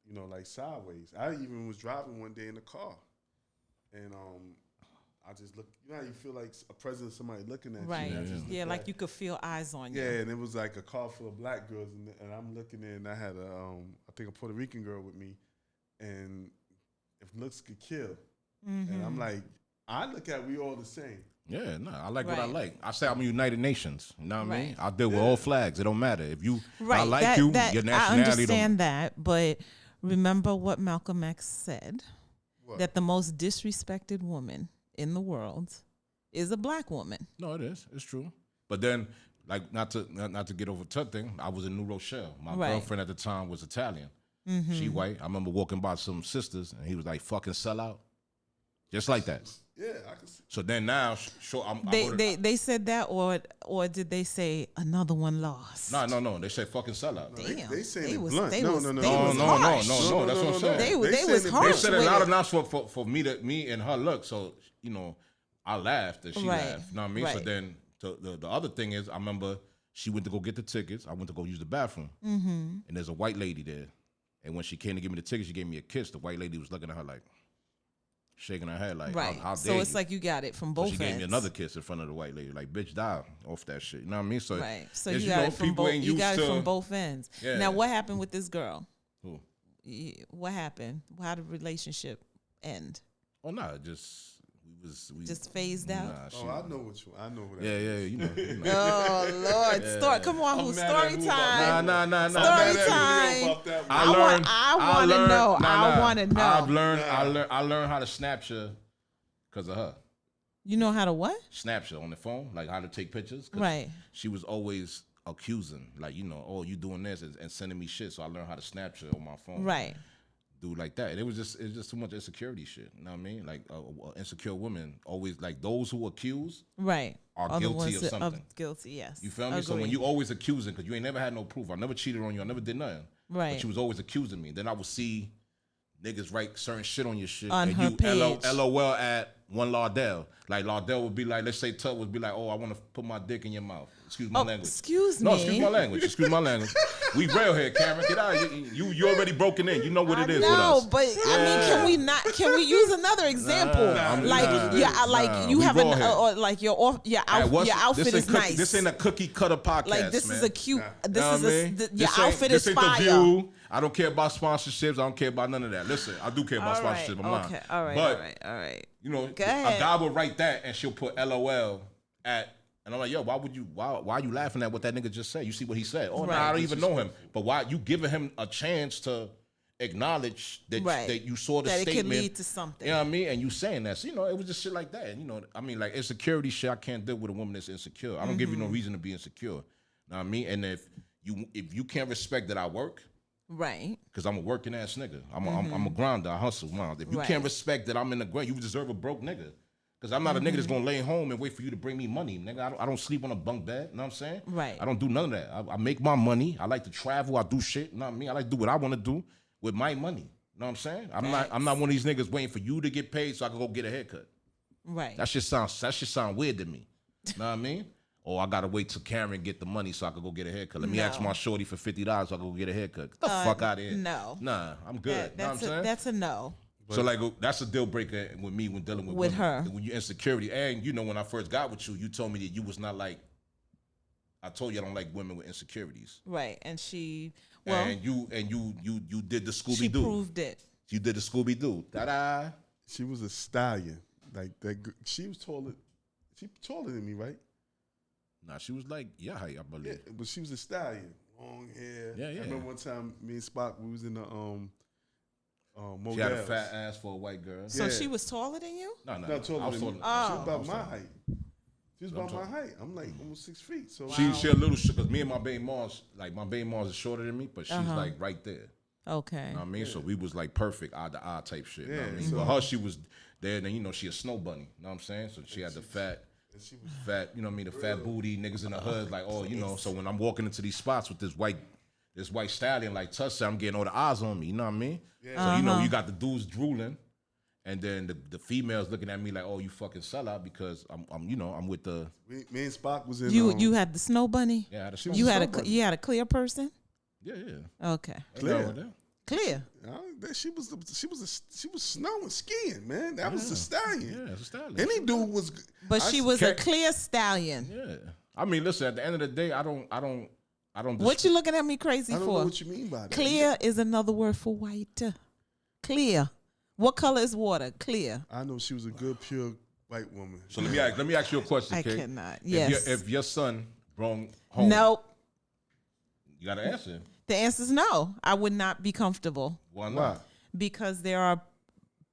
Speaker 4: you know, like sideways. I even was driving one day in the car, and I just looked. You know how you feel like a presence of somebody looking at
Speaker 2: Right.
Speaker 4: you. and I just
Speaker 2: Yeah,
Speaker 4: looked
Speaker 2: like
Speaker 4: back.
Speaker 2: you could feel eyes on you.
Speaker 4: Yeah, and it was like a car full of black girls, and I'm looking in, and I had I think a Puerto Rican girl with me, and if looks could kill, and I'm like, I look at we all the same.
Speaker 1: Yeah, no, I like what I
Speaker 2: Right.
Speaker 1: like. I say I'm a United Nations. You know what I mean?
Speaker 2: Right.
Speaker 1: I deal with all flags. It don't matter. If you
Speaker 2: Right.
Speaker 1: I like
Speaker 2: that,
Speaker 1: you,
Speaker 2: that,
Speaker 1: your
Speaker 2: I
Speaker 1: nationality
Speaker 2: understand
Speaker 1: don't.
Speaker 2: that, but remember what Malcolm X said,
Speaker 4: What?
Speaker 2: that the most disrespected woman in the world is a black woman.
Speaker 1: No, it is. It's true. But then, like, not to get over something, I was in New Rochelle. My
Speaker 2: Right.
Speaker 1: girlfriend at the time was Italian. She white. I remember walking by some sisters, and he was like, "Fucking sell out," just like that.
Speaker 4: Yeah, I can see.
Speaker 1: So then now,
Speaker 2: They said that, or did they say another one lost?
Speaker 1: No. They say fucking sell out.
Speaker 2: Damn.
Speaker 4: They saying it
Speaker 2: was,
Speaker 4: blunt.
Speaker 2: They
Speaker 4: No,
Speaker 2: was,
Speaker 4: no, no,
Speaker 2: they
Speaker 4: no,
Speaker 2: was
Speaker 1: no,
Speaker 2: harsh.
Speaker 1: no. That's what I'm saying.
Speaker 2: They was
Speaker 4: saying it-
Speaker 2: harsh.
Speaker 1: They said it
Speaker 2: with
Speaker 1: loud
Speaker 2: it.
Speaker 1: enough for me and her look. So you know, I laughed and she
Speaker 2: Right,
Speaker 1: laughed. You know what I mean? So
Speaker 2: right.
Speaker 1: then the other thing is, I remember she went to go get the tickets. I went to go use the bathroom, and there's a white lady there. And when she came to give me the ticket, she gave me a kiss. The white lady was looking at her like, shaking her head like,
Speaker 2: Right.
Speaker 1: how
Speaker 2: So
Speaker 1: dare
Speaker 2: it's
Speaker 1: you?
Speaker 2: like you got it from
Speaker 1: So
Speaker 2: both
Speaker 1: she
Speaker 2: ends.
Speaker 1: gave me another kiss in front of the white lady, like, bitch, die off that shit. You know what I mean? So
Speaker 2: Right. So
Speaker 1: it's,
Speaker 2: you got
Speaker 1: know,
Speaker 2: it from
Speaker 1: people
Speaker 2: both.
Speaker 1: ain't
Speaker 2: You
Speaker 1: used
Speaker 2: got it
Speaker 1: to-
Speaker 2: from both ends.
Speaker 1: Yeah.
Speaker 2: Now, what happened with this girl?
Speaker 1: Who?
Speaker 2: What happened? How did the relationship end?
Speaker 1: Oh no, we
Speaker 2: Just phased out?
Speaker 1: Nah, she,
Speaker 4: Oh, I know who that
Speaker 1: yeah,
Speaker 4: is.
Speaker 1: you know.
Speaker 2: Oh Lord! Story. Come on,
Speaker 4: I'm
Speaker 2: who's
Speaker 4: mad at
Speaker 2: story
Speaker 4: who about
Speaker 2: time?
Speaker 1: Nah.
Speaker 4: I'm
Speaker 2: Story
Speaker 4: mad at
Speaker 2: time.
Speaker 4: Leo about that one.
Speaker 1: I learned.
Speaker 2: I wanna know. I wanna know.
Speaker 1: I learned how to Snapchat because of her.
Speaker 2: You know how to what?
Speaker 1: Snapchat on the phone, like how to take pictures. 'Cause
Speaker 2: Right.
Speaker 1: She was always accusing, like, you know, oh, you doing this and sending me shit. So I learned how to Snapchat on my phone.
Speaker 2: Right.
Speaker 1: dude like that. And it was just too much insecurity shit. You know what I mean? Like insecure women always like those who accuse
Speaker 2: right
Speaker 1: are
Speaker 2: the
Speaker 1: guilty
Speaker 2: ones
Speaker 1: of
Speaker 2: that
Speaker 1: something.
Speaker 2: Guilty, yes.
Speaker 1: You feel me? So when you always accusing, because you ain't never had no proof. I never cheated on you. I never did nothing.
Speaker 2: Right.
Speaker 1: But you was always accusing me. Then I would see niggas write certain shit on your shit.
Speaker 2: On
Speaker 1: and
Speaker 2: her
Speaker 1: you
Speaker 2: page.
Speaker 1: LOL at one Lardell. Like Lardell would be like, let's say Tut would be like, oh, I want to put my dick in your mouth. Excuse my language.
Speaker 2: Excuse
Speaker 1: No,
Speaker 2: me.
Speaker 1: excuse my language. Excuse my language. We real here, Cameron. Get out. You already broken in. You know what it is with us.
Speaker 2: No, but I mean, can we use another example? You have like your outfit is nice.
Speaker 1: This ain't a cookie cutter podcast.
Speaker 2: Like this
Speaker 1: man.
Speaker 2: is a cute.
Speaker 1: You
Speaker 2: This
Speaker 1: know
Speaker 2: is
Speaker 1: what I mean?
Speaker 2: your outfit is
Speaker 1: This ain't the
Speaker 2: fire.
Speaker 1: View. I don't care about sponsorships. I don't care about none of that. Listen, I do care about sponsorships. I'm lying.
Speaker 2: Okay. All right.
Speaker 1: But,
Speaker 2: all right.
Speaker 1: you know,
Speaker 2: Go ahead.
Speaker 1: a guy will write that and she'll put LOL at, and I'm like, yo, why are you laughing at what that nigga just said? You see what he said? Oh,
Speaker 2: Right.
Speaker 1: nah, I don't even know him. But why you giving him a chance to acknowledge that that you saw the
Speaker 2: that
Speaker 1: statement?
Speaker 2: it could lead to something.
Speaker 1: You know what I mean? And you saying that. So, you know, it was just shit like that. And, you know, I mean, like insecurity shit, I can't deal with a woman that's insecure. I don't give you no reason to be insecure. You know what I mean? And if you can't respect that I work,
Speaker 2: Right.
Speaker 1: because I'm a working ass nigga. I'm a grinder. I hustle around. If you can't respect that I'm in the grind, you deserve a broke nigga. Because I'm not a nigga that's gonna lay home and wait for you to bring me money, nigga. I don't sleep on a bunk bed. You know what I'm saying?
Speaker 2: Right.
Speaker 1: I don't do none of that. I make my money. I like to travel. I do shit. You know what I mean? I like to do what I want to do with my money. You know what I'm saying? I'm not one of these niggas waiting for you to get paid so I can go get a haircut.
Speaker 2: Right.
Speaker 1: That shit sound weird to me. You know what I mean? Or I gotta wait till Karen get the money so I can go get a haircut. Let me ask my shorty for $50 so I can go get a haircut. Get the fuck out of here.
Speaker 2: No.
Speaker 1: Nah, I'm good. You know what I'm saying?
Speaker 2: That's a no.
Speaker 1: So like that's a deal breaker with me when dealing with women.
Speaker 2: her.
Speaker 1: When you insecurity, and you know when I first got with you, you told me that you was not like. I told you I don't like women with insecurities.
Speaker 2: Right, and she
Speaker 1: and you did the Scooby
Speaker 2: she
Speaker 1: Doo.
Speaker 2: proved it.
Speaker 1: You did the Scooby Doo. Da-da.
Speaker 4: She was a stallion. Like that. She was taller. She taller than me, right?
Speaker 1: Nah, she was like height, I believe.
Speaker 4: Yeah, but she was a stallion. Long hair.
Speaker 1: Yeah.
Speaker 4: I remember one time me and Spock, we was in the Models.
Speaker 1: She had a fat ass for a white girl.
Speaker 2: So she was taller than you?
Speaker 1: No.
Speaker 4: Not taller
Speaker 1: I was
Speaker 4: than me.
Speaker 1: taller.
Speaker 4: She was about my height. She was about my height. I'm like almost 6 feet. So
Speaker 1: She a little short because me and my baby Mars, like my baby Mars is shorter than me, but she's like right there.
Speaker 2: Okay.
Speaker 1: You know what I mean? So we was like perfect eye to eye type shit. You know what I mean?
Speaker 4: so-
Speaker 1: But her, she was there, and then, you know, she a snow bunny. You know what I'm saying? So she had the fat, you know what I mean? The fat booty, niggas in the hood, like, oh, you know. So when I'm walking into these spots with this white stallion, like Tuss said, I'm getting all the eyes on me. You know what I mean? So, you know, you got the dudes drooling, and then the females looking at me like, oh, you fucking sellout because I'm with the.
Speaker 4: Me and Spock was in.
Speaker 2: You had the snow bunny?
Speaker 1: Yeah, I had a
Speaker 2: You had
Speaker 4: bunny.
Speaker 2: you had a clear person?
Speaker 1: Yeah.
Speaker 2: Okay. Clear.
Speaker 4: She was snowing, skiing, man. That was a stallion.
Speaker 1: Yeah, it's a stallion.
Speaker 4: Any dude was.
Speaker 2: But she was a clear stallion.
Speaker 1: Yeah. I mean, listen, at the end of the day, I don't.
Speaker 2: What you looking at me crazy
Speaker 4: I don't
Speaker 2: for?
Speaker 4: know what you mean by that.
Speaker 2: Clear is another word for white. Clear. What color is water? Clear.
Speaker 4: I know she was a good, pure white woman.
Speaker 1: So let me ask you a question,
Speaker 2: I
Speaker 1: okay?
Speaker 2: cannot. Yes.
Speaker 1: If your son brought home,
Speaker 2: Nope.
Speaker 1: you gotta answer.
Speaker 2: The answer is no. I would not be comfortable
Speaker 1: Why not?
Speaker 4: Why?
Speaker 2: because there are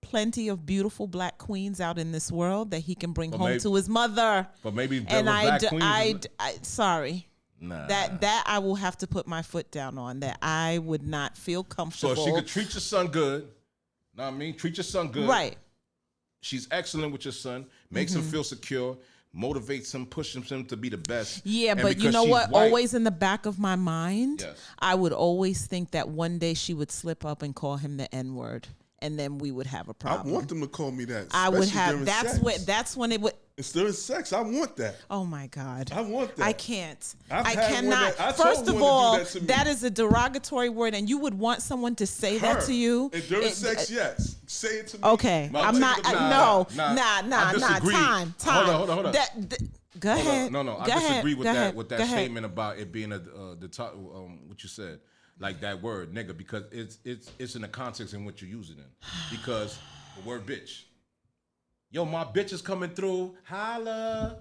Speaker 2: plenty of beautiful black queens out in this world that he can bring home
Speaker 1: maybe-
Speaker 2: to his mother.
Speaker 1: But maybe
Speaker 2: And
Speaker 1: black queens.
Speaker 2: sorry.
Speaker 1: Nah.
Speaker 2: That I will have to put my foot down on. That I would not feel
Speaker 1: So
Speaker 2: comfortable.
Speaker 1: if she could treat your son good, know what I mean? Treat your son good.
Speaker 2: Right.
Speaker 1: She's excellent with your son, makes him feel secure, motivates him, pushes him to be the best.
Speaker 2: Yeah,
Speaker 1: And
Speaker 2: but you
Speaker 1: because
Speaker 2: know
Speaker 1: she's
Speaker 2: what?
Speaker 1: white-
Speaker 2: Always in the back of my mind,
Speaker 1: Yes.
Speaker 2: I would always think that one day she would slip up and call him the N-word, and then we would have a
Speaker 4: I
Speaker 2: problem.
Speaker 4: want them to call me that.
Speaker 2: I would
Speaker 4: especially
Speaker 2: have.
Speaker 4: during
Speaker 2: That's
Speaker 4: sex.
Speaker 2: when it would.
Speaker 4: It's during sex. I want that.
Speaker 2: Oh my God.
Speaker 4: I want that.
Speaker 2: I can't.
Speaker 4: I've
Speaker 2: I
Speaker 4: had one
Speaker 2: cannot.
Speaker 4: that- I told
Speaker 2: First of
Speaker 4: one to do
Speaker 2: all,
Speaker 4: that to me.
Speaker 2: that is a derogatory word, and you would want someone to say that
Speaker 4: Her.
Speaker 2: to you.
Speaker 4: And during sex, yes. Say it to me.
Speaker 2: Okay,
Speaker 1: No,
Speaker 2: I'm not.
Speaker 1: nah,
Speaker 2: Nah.
Speaker 1: I disagree.
Speaker 2: Time.
Speaker 1: Hold on.
Speaker 2: Go ahead.
Speaker 1: No. I
Speaker 2: Go ahead.
Speaker 1: disagree with
Speaker 2: Go
Speaker 1: that
Speaker 2: ahead.
Speaker 1: with
Speaker 2: Go
Speaker 1: that
Speaker 2: ahead.
Speaker 1: statement about it being the top. What you said, like that word nigga, because it's in the context in which you're using it. Because the word bitch. Yo, my bitch is coming through. Holla.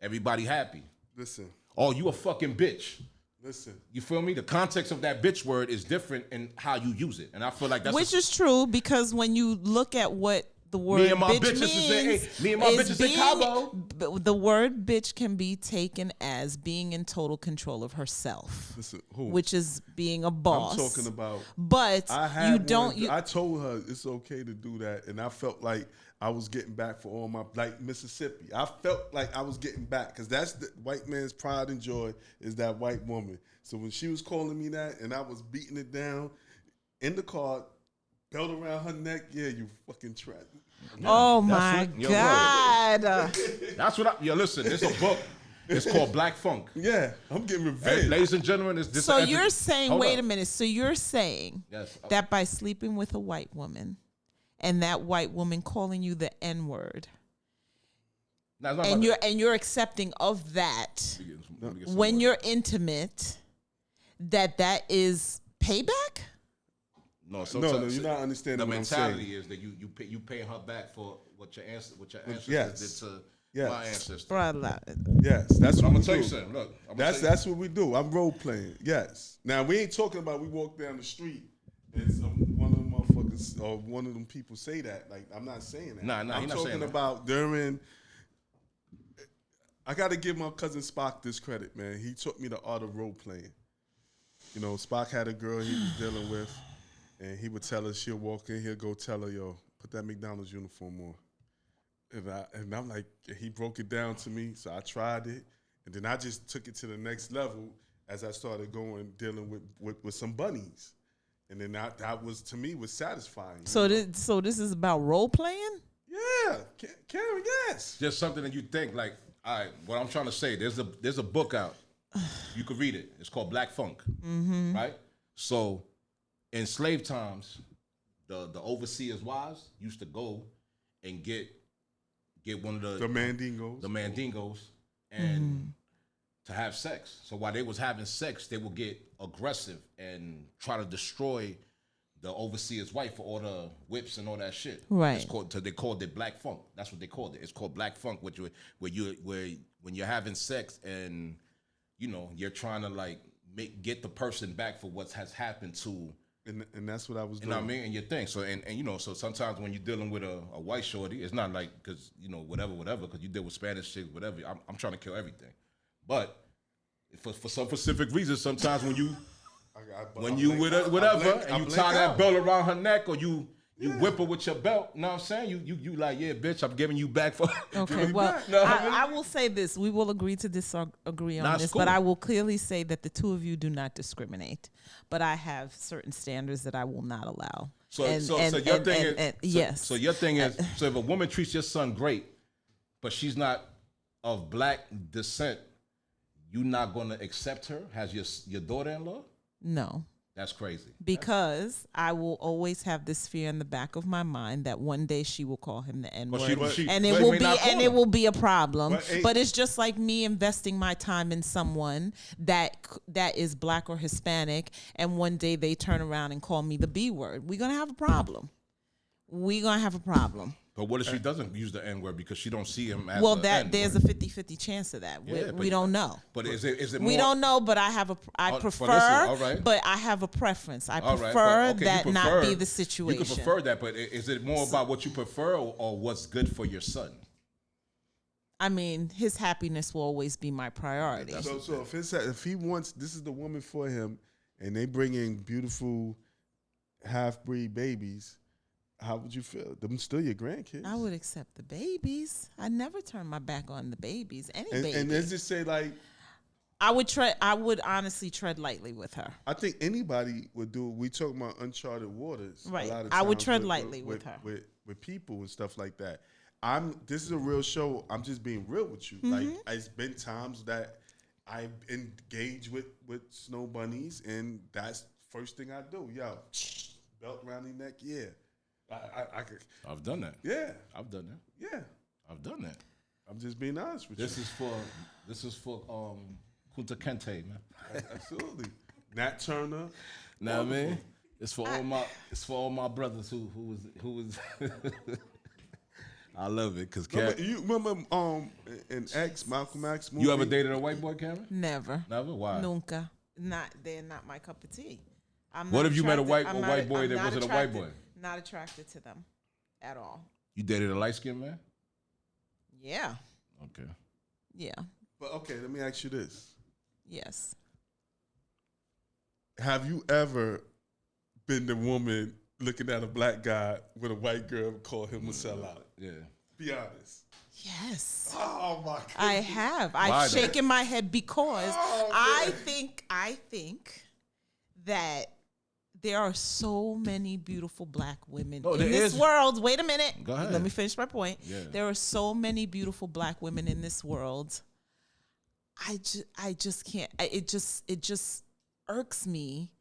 Speaker 1: Everybody happy.
Speaker 4: Listen.
Speaker 1: Oh, you a fucking bitch.
Speaker 4: Listen.
Speaker 1: You feel me? The context of that bitch word is different in how you use it. And I feel like that's
Speaker 2: Which is true because when you look at what the word
Speaker 1: Me and my
Speaker 2: bitch
Speaker 1: bitches is in-
Speaker 2: means
Speaker 1: hey, me and my
Speaker 2: is
Speaker 1: bitches in Cabo.
Speaker 2: The word bitch can be taken as being in total control of herself,
Speaker 4: Listen, who?
Speaker 2: which is being a boss.
Speaker 4: I'm talking about.
Speaker 2: But
Speaker 4: I had
Speaker 2: you don't.
Speaker 4: I told her it's okay to do that, and I felt like I was getting back for all my, like Mississippi. I felt like I was getting back because that's the white man's pride and joy is that white woman. So when she was calling me that, and I was beating it down in the car, belt around her neck, yeah, you fucking trap.
Speaker 2: Oh my
Speaker 1: Yo,
Speaker 2: God!
Speaker 1: That's what I. Yo, listen, there's a book. It's called Black Funk.
Speaker 4: Yeah, I'm getting
Speaker 1: Hey,
Speaker 4: revenge.
Speaker 1: ladies and gentlemen, this.
Speaker 2: So you're saying,
Speaker 1: Hold
Speaker 2: wait
Speaker 1: up.
Speaker 2: a minute. So you're saying
Speaker 1: Yes.
Speaker 2: that by sleeping with a white woman, and that white woman calling you the N word,
Speaker 1: Nah, it's not
Speaker 2: and
Speaker 1: about
Speaker 2: you're accepting of that
Speaker 1: Let me get some
Speaker 2: when
Speaker 1: water.
Speaker 2: you're intimate, that is payback?
Speaker 1: No,
Speaker 4: No,
Speaker 1: sometimes
Speaker 4: you're not understanding
Speaker 1: the
Speaker 4: what I'm
Speaker 1: mentality
Speaker 4: saying.
Speaker 1: is that you pay her back for what your ancestors
Speaker 4: Yes.
Speaker 1: did to
Speaker 4: Yes.
Speaker 1: my ancestors.
Speaker 2: Brother.
Speaker 4: Yes, that's what
Speaker 1: I'm
Speaker 4: we
Speaker 1: gonna tell you
Speaker 4: do.
Speaker 1: something. Look,
Speaker 4: That's what we do. I'm role playing. Yes. Now we ain't talking about we walk down the street and one of them motherfuckers or one of them people say that. Like I'm not saying that.
Speaker 1: Nah,
Speaker 4: I'm
Speaker 1: he not saying
Speaker 4: talking
Speaker 1: that.
Speaker 4: about during. I got to give my cousin Spock this credit, man. He taught me the art of role playing. You know, Spock had a girl he was dealing with, and he would tell her, she'll walk in, he'll go tell her, yo, put that McDonald's uniform on. And I'm like, he broke it down to me, so I tried it, and then I just took it to the next level as I started going dealing with some bunnies, and then that was to me was satisfying.
Speaker 2: So this is about role playing?
Speaker 4: Yeah, Karen, yes.
Speaker 1: Just something that you think like, all right, what I'm trying to say, there's a book out. You could read it. It's called Black Funk. Mm-hmm. Right? So in slave times, the overseers' wives used to go and get one of
Speaker 4: The Mandingos.
Speaker 1: the mandingos and to have sex. So while they was having sex, they would get aggressive and try to destroy the overseer's wife for all the whips and all that shit.
Speaker 2: Right.
Speaker 1: So they called it Black Funk. That's what they called it. It's called Black Funk, where when you're having sex and you know you're trying to like get the person back for what has happened to.
Speaker 4: And that's what I was
Speaker 1: You
Speaker 4: doing.
Speaker 1: know what I mean? And your thing. So and you know, so sometimes when you're dealing with a white shorty, it's not like because you know whatever, because you deal with Spanish chicks, whatever. I'm trying to kill everything, but for some specific reasons, sometimes when you whatever and you tie that belt around her neck or you whip her with your belt, you know what I'm saying? You like, yeah, bitch, I'm giving you back for.
Speaker 2: Okay, well,
Speaker 1: No, I mean-
Speaker 2: I will say this. We will agree to disagree on
Speaker 1: Nah, it's
Speaker 2: this,
Speaker 1: cool.
Speaker 2: but I will clearly say that the two of you do not discriminate. But I have certain standards that I will not allow.
Speaker 1: So your thing is
Speaker 2: yes.
Speaker 1: So your thing is so if a woman treats your son great, but she's not of black descent, you not going to accept her as your daughter-in-law?
Speaker 2: No.
Speaker 1: That's crazy.
Speaker 2: Because I will always have this fear in the back of my mind that one day she will call him the N word, and it will be a problem. But it's just like me investing my time in someone that is black or Hispanic, and one day they turn around and call me the B word. We're gonna have a problem.
Speaker 1: But what if she doesn't use the N word because she don't see him as
Speaker 2: there's a 50-50 chance of that. We don't know.
Speaker 1: But is it more?
Speaker 2: We don't know, but I prefer, but I have a preference. I prefer that not be the situation.
Speaker 1: You can prefer that, but is it more about what you prefer or what's good for your son?
Speaker 2: I mean, his happiness will always be my priority.
Speaker 4: So if he wants, this is the woman for him, and they bring in beautiful half-breed babies, how would you feel? Them still your grandkids.
Speaker 2: I would accept the babies. I never turn my back on the babies. Baby.
Speaker 4: And let's just say like,
Speaker 2: I would honestly tread lightly with her.
Speaker 4: I think anybody would do. We talk about uncharted waters.
Speaker 2: Right.
Speaker 4: A lot of
Speaker 2: I would
Speaker 4: times
Speaker 2: tread lightly with her.
Speaker 4: With people and stuff like that. This is a real show. I'm just being real with you.
Speaker 2: Mm-hmm.
Speaker 4: Like it's been times that I engage with snow bunnies, and that's first thing I do. Yo, belt around the neck. Yeah.
Speaker 1: I've done that.
Speaker 4: Yeah.
Speaker 1: I've done that.
Speaker 4: Yeah.
Speaker 1: I've done that.
Speaker 4: I'm just being honest with you.
Speaker 1: This is for Kunta Kinte, man.
Speaker 4: Absolutely. Nat Turner.
Speaker 1: Know what I mean? It's for all my brothers who was I love it because
Speaker 4: You remember in X, Malcolm X movie?
Speaker 1: You ever dated a white boy, Cameron?
Speaker 2: Never.
Speaker 1: Why?
Speaker 2: Nunca. They're not my cup of tea.
Speaker 1: What if you met a white boy that wasn't a white boy?
Speaker 2: Not attracted to them at all.
Speaker 1: You dated a light-skinned man?
Speaker 2: Yeah.
Speaker 1: Okay.
Speaker 2: Yeah.
Speaker 4: But okay, let me ask you this.
Speaker 2: Yes.
Speaker 4: Have you ever been the woman looking at a black guy with a white girl and call him a sellout?
Speaker 1: Yeah.
Speaker 4: Be honest.
Speaker 2: Yes.
Speaker 4: Oh my God.
Speaker 2: I have.
Speaker 1: Why
Speaker 2: I've
Speaker 1: though?
Speaker 2: shaken my head because I think that there are so many beautiful black women
Speaker 1: Oh,
Speaker 2: in
Speaker 1: there
Speaker 2: this
Speaker 1: is.
Speaker 2: world. Wait a minute.
Speaker 1: Go ahead.
Speaker 2: Let me finish my point.
Speaker 1: Yeah.
Speaker 2: There are so many beautiful black women in this world. I just can't. It just irks me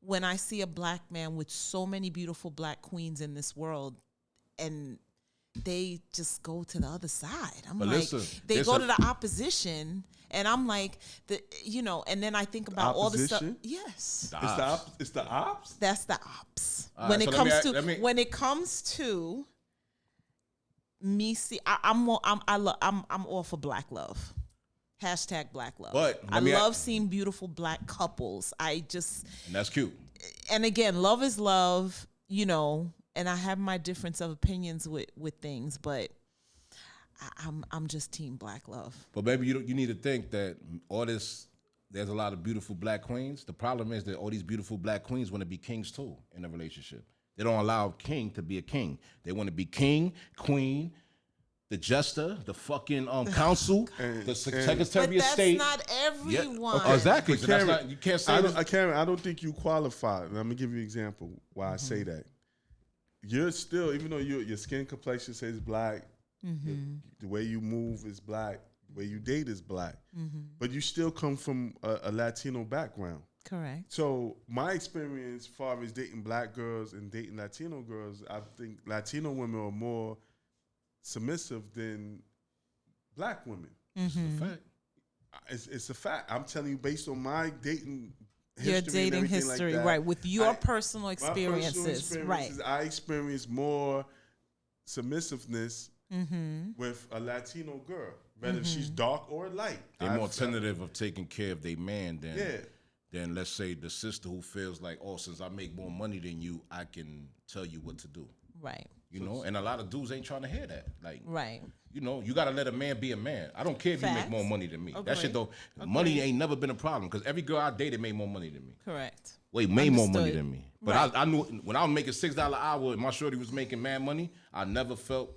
Speaker 2: when I see a black man with so many beautiful black queens in this world, and they just go to the other side. I'm
Speaker 1: But
Speaker 2: like,
Speaker 1: listen,
Speaker 2: they
Speaker 1: there's
Speaker 2: go
Speaker 1: a-
Speaker 2: to the opposition, and I'm like, and then I think about all the stuff.
Speaker 4: Opposition?
Speaker 2: Yes,
Speaker 4: It's the ops?
Speaker 2: that's the ops.
Speaker 1: All
Speaker 2: When
Speaker 1: right,
Speaker 2: it
Speaker 1: so
Speaker 2: comes
Speaker 1: let me-
Speaker 2: when it comes to me, I'm all for black love. Hashtag black love.
Speaker 1: But
Speaker 2: I
Speaker 1: let me
Speaker 2: love seeing beautiful black couples.
Speaker 1: And that's cute.
Speaker 2: And again, love is love, and I have my difference of opinions with things, but I'm just team black love.
Speaker 1: But maybe you need to think that there's a lot of beautiful black queens. The problem is that all these beautiful black queens want to be kings too in a relationship. They don't allow king to be a king. They want to be king, queen, the jester, the fucking council, the secretary
Speaker 2: But
Speaker 1: of
Speaker 2: that's
Speaker 1: state.
Speaker 2: not everyone.
Speaker 1: Okay. Exactly.
Speaker 4: But
Speaker 1: So that's
Speaker 4: Karen,
Speaker 1: not, you can't say this.
Speaker 4: I don't think you qualify. Let me give you an example why I say that. You're still, even though your skin complexion says black, the way you move is black, the way you date is black, but you still come from a Latino background.
Speaker 2: Correct.
Speaker 4: So my experience, as far as dating black girls and dating Latino girls, I think Latino women are more submissive than black women.
Speaker 1: It's a fact.
Speaker 4: It's a fact. I'm telling you, based on my dating history,
Speaker 2: Your
Speaker 4: and
Speaker 2: dating
Speaker 4: everything
Speaker 2: history,
Speaker 4: like that,
Speaker 2: right? With your
Speaker 4: I-
Speaker 2: personal
Speaker 4: my
Speaker 2: experiences, right?
Speaker 4: I experience more submissiveness with a Latino girl, whether she's dark or light.
Speaker 1: They're more tentative of taking care of their man than
Speaker 4: Yeah.
Speaker 1: than let's say the sister who feels like, oh, since I make more money than you, I can tell you what to do.
Speaker 2: Right.
Speaker 1: You know, and a lot of dudes ain't trying to hear that. Like,
Speaker 2: Right.
Speaker 1: you know, you got to let a man be a man. I don't care if you make
Speaker 2: Facts.
Speaker 1: more money than me. That
Speaker 2: Agreed.
Speaker 1: shit though, money ain't never been a problem because every girl I dated made more money than me.
Speaker 2: Correct.
Speaker 1: Wait, made more money
Speaker 2: Understood.
Speaker 1: than me. But
Speaker 2: Right.
Speaker 1: I knew when I was making $6 an hour and my shorty was making mad money, I never felt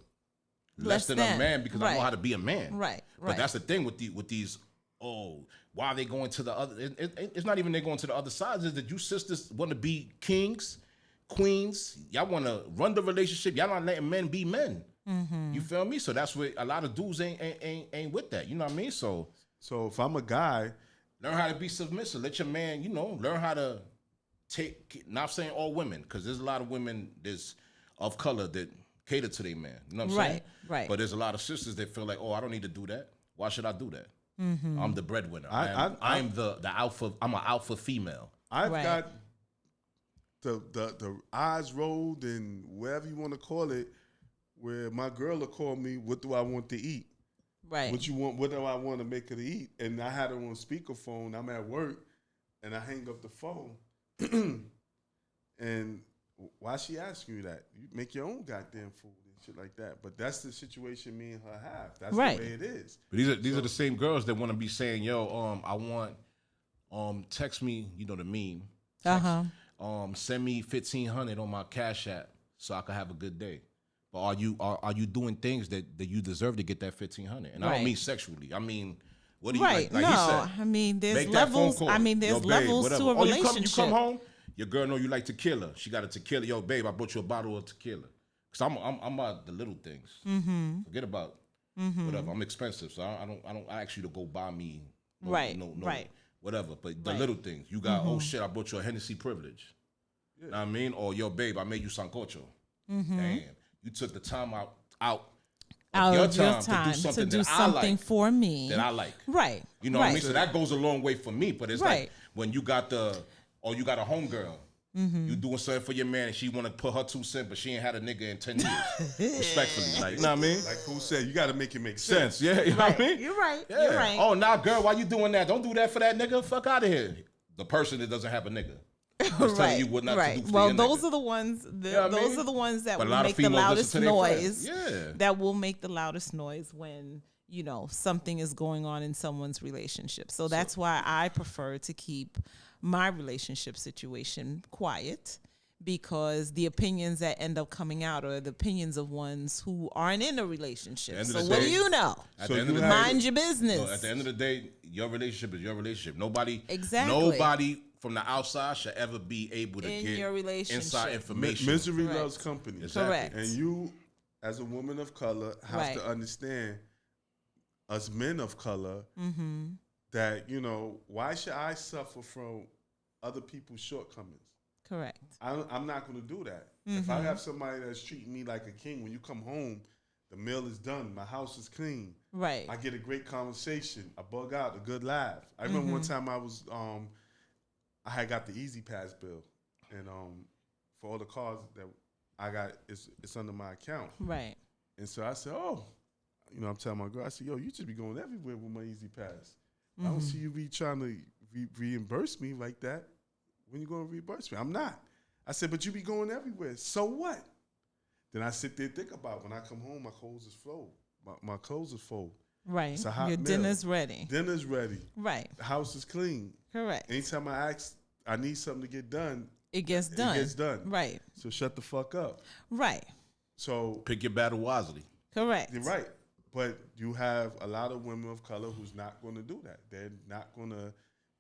Speaker 1: less than a
Speaker 2: than.
Speaker 1: man because I know
Speaker 2: Right.
Speaker 1: how to be a man.
Speaker 2: Right,
Speaker 1: But
Speaker 2: right.
Speaker 1: that's the thing with these. Oh, why are they going to the other? It's not even they going to the other sides. Is that you sisters want to be kings, queens? Y'all want to run the relationship. Y'all not letting men be men. You feel me? So that's what a lot of dudes ain't with that. You know what I mean? So
Speaker 4: if I'm a guy,
Speaker 1: learn how to be submissive. Let your man, learn how to take. Not saying all women, because there's a lot of women that's of color that cater to their man. You know what I'm saying?
Speaker 2: Right, right.
Speaker 1: But there's a lot of sisters that feel like, oh, I don't need to do that. Why should I do that? I'm the breadwinner. I'm the alpha. I'm an alpha female.
Speaker 4: I've
Speaker 2: Right.
Speaker 4: got the eyes rolled and whatever you want to call it, where my girl will call me, what do I want to eat?
Speaker 2: Right.
Speaker 4: What you want? What do I want to make her to eat? And I had her on speakerphone. I'm at work, and I hang up the phone. And why she asking you that? You make your own goddamn food and shit like that. But that's the situation me and her have. That's
Speaker 2: Right.
Speaker 4: the way it is.
Speaker 1: But these are the same girls that want to be saying, yo, I want, text me, the meme. Send me $1,500 on my Cash App so I can have a good day. But are you doing things that you deserve to get that $1,500? And I
Speaker 2: Right.
Speaker 1: don't mean sexually. I mean, what do you
Speaker 2: Right.
Speaker 1: like
Speaker 2: No,
Speaker 1: he said?
Speaker 2: I mean, there's
Speaker 1: Make that phone
Speaker 2: levels.
Speaker 1: call.
Speaker 2: I mean, there's
Speaker 1: Yo, babe,
Speaker 2: levels
Speaker 1: whatever.
Speaker 2: to a
Speaker 1: Oh,
Speaker 2: relationship.
Speaker 1: you come home. Your girl know you like tequila. She got a tequila. Yo, babe, I brought you a bottle of tequila. Cause I'm about the little things. Forget about whatever. I'm expensive, so I don't ask you to go buy me.
Speaker 2: Right, right.
Speaker 1: Whatever. But the
Speaker 2: Right.
Speaker 1: little things. You got oh shit, I brought you a Hennessy privilege. Know what I mean? Or yo, babe, I made you sancocho. Damn, you took the time out
Speaker 2: Out
Speaker 1: of your
Speaker 2: of your
Speaker 1: time
Speaker 2: time
Speaker 1: to do something
Speaker 2: to do
Speaker 1: that I
Speaker 2: something
Speaker 1: like.
Speaker 2: for me.
Speaker 1: That I like.
Speaker 2: Right.
Speaker 1: You know what I mean?
Speaker 2: right.
Speaker 1: So that goes a long way for me. But it's
Speaker 2: Right.
Speaker 1: like when you got you got a homegirl, you doing something for your man and she want to put her 2 cents, but she ain't had a nigga in 10 years. Respectfully. Like, you know what I mean?
Speaker 4: Like who said, you got to make it make sense.
Speaker 1: Sense. Yeah, you know what I mean?
Speaker 2: You're right.
Speaker 1: Yeah.
Speaker 2: You're right.
Speaker 1: Oh, nah, girl, why you doing that? Don't do that for that nigga. Fuck out of here. The person that doesn't have a nigga. Just telling you what not to do for
Speaker 2: Well,
Speaker 1: your
Speaker 2: those
Speaker 1: nigga.
Speaker 2: are the ones.
Speaker 1: You know what I
Speaker 2: Those
Speaker 1: mean?
Speaker 2: are the ones that
Speaker 1: But a
Speaker 2: will
Speaker 1: lot of
Speaker 2: make the
Speaker 1: females listen
Speaker 2: loudest
Speaker 1: to their
Speaker 2: noise.
Speaker 1: friends. Yeah.
Speaker 2: That will make the loudest noise when something is going on in someone's relationship. So that's why I prefer to keep my relationship situation quiet, because the opinions that end up coming out are the opinions of ones who aren't in a relationship. So what do you know?
Speaker 1: At the end of the
Speaker 2: Mind
Speaker 1: day,
Speaker 2: your business.
Speaker 1: no, at the end of the day, your relationship is your relationship. Nobody from the outside should ever be able to
Speaker 2: In
Speaker 1: get
Speaker 2: your relationship.
Speaker 1: inside information.
Speaker 4: Misery
Speaker 2: Correct.
Speaker 4: loves company.
Speaker 1: Exactly.
Speaker 2: Correct.
Speaker 4: And you, as a woman of color, have
Speaker 2: Right.
Speaker 4: to understand, us men of color, that, why should I suffer from other people's shortcomings?
Speaker 2: Correct.
Speaker 4: I'm not going to do that. If I have somebody that's treating me like a king, when you come home, the meal is done, my house is clean.
Speaker 2: Right.
Speaker 4: I get a great conversation, I bug out, a good laugh. I remember one time I had got the Easy Pass bill, and for all the cars that I got, it's under my account.
Speaker 2: Right.
Speaker 4: And so I said, I'm telling my girl, I said, yo, you just be going everywhere with my Easy Pass. I don't see you be trying to reimburse me like that. When you going to reimburse me? I'm not. I said, but you be going everywhere. So what? Then I sit there and think about, when I come home, my clothes is full. My clothes is full.
Speaker 2: Right.
Speaker 4: It's a hot
Speaker 2: Your
Speaker 4: meal.
Speaker 2: dinner's ready.
Speaker 4: Dinner's ready.
Speaker 2: Right.
Speaker 4: The house is clean.
Speaker 2: Correct.
Speaker 4: Anytime I ask, I need something to get done,
Speaker 2: It gets done.
Speaker 4: it gets done.
Speaker 2: Right.
Speaker 4: So shut the fuck up.
Speaker 2: Right.
Speaker 4: So
Speaker 1: Pick your battle wisely.
Speaker 2: Correct.
Speaker 4: you're right. But you have a lot of women of color who's not going to do that. They're not going to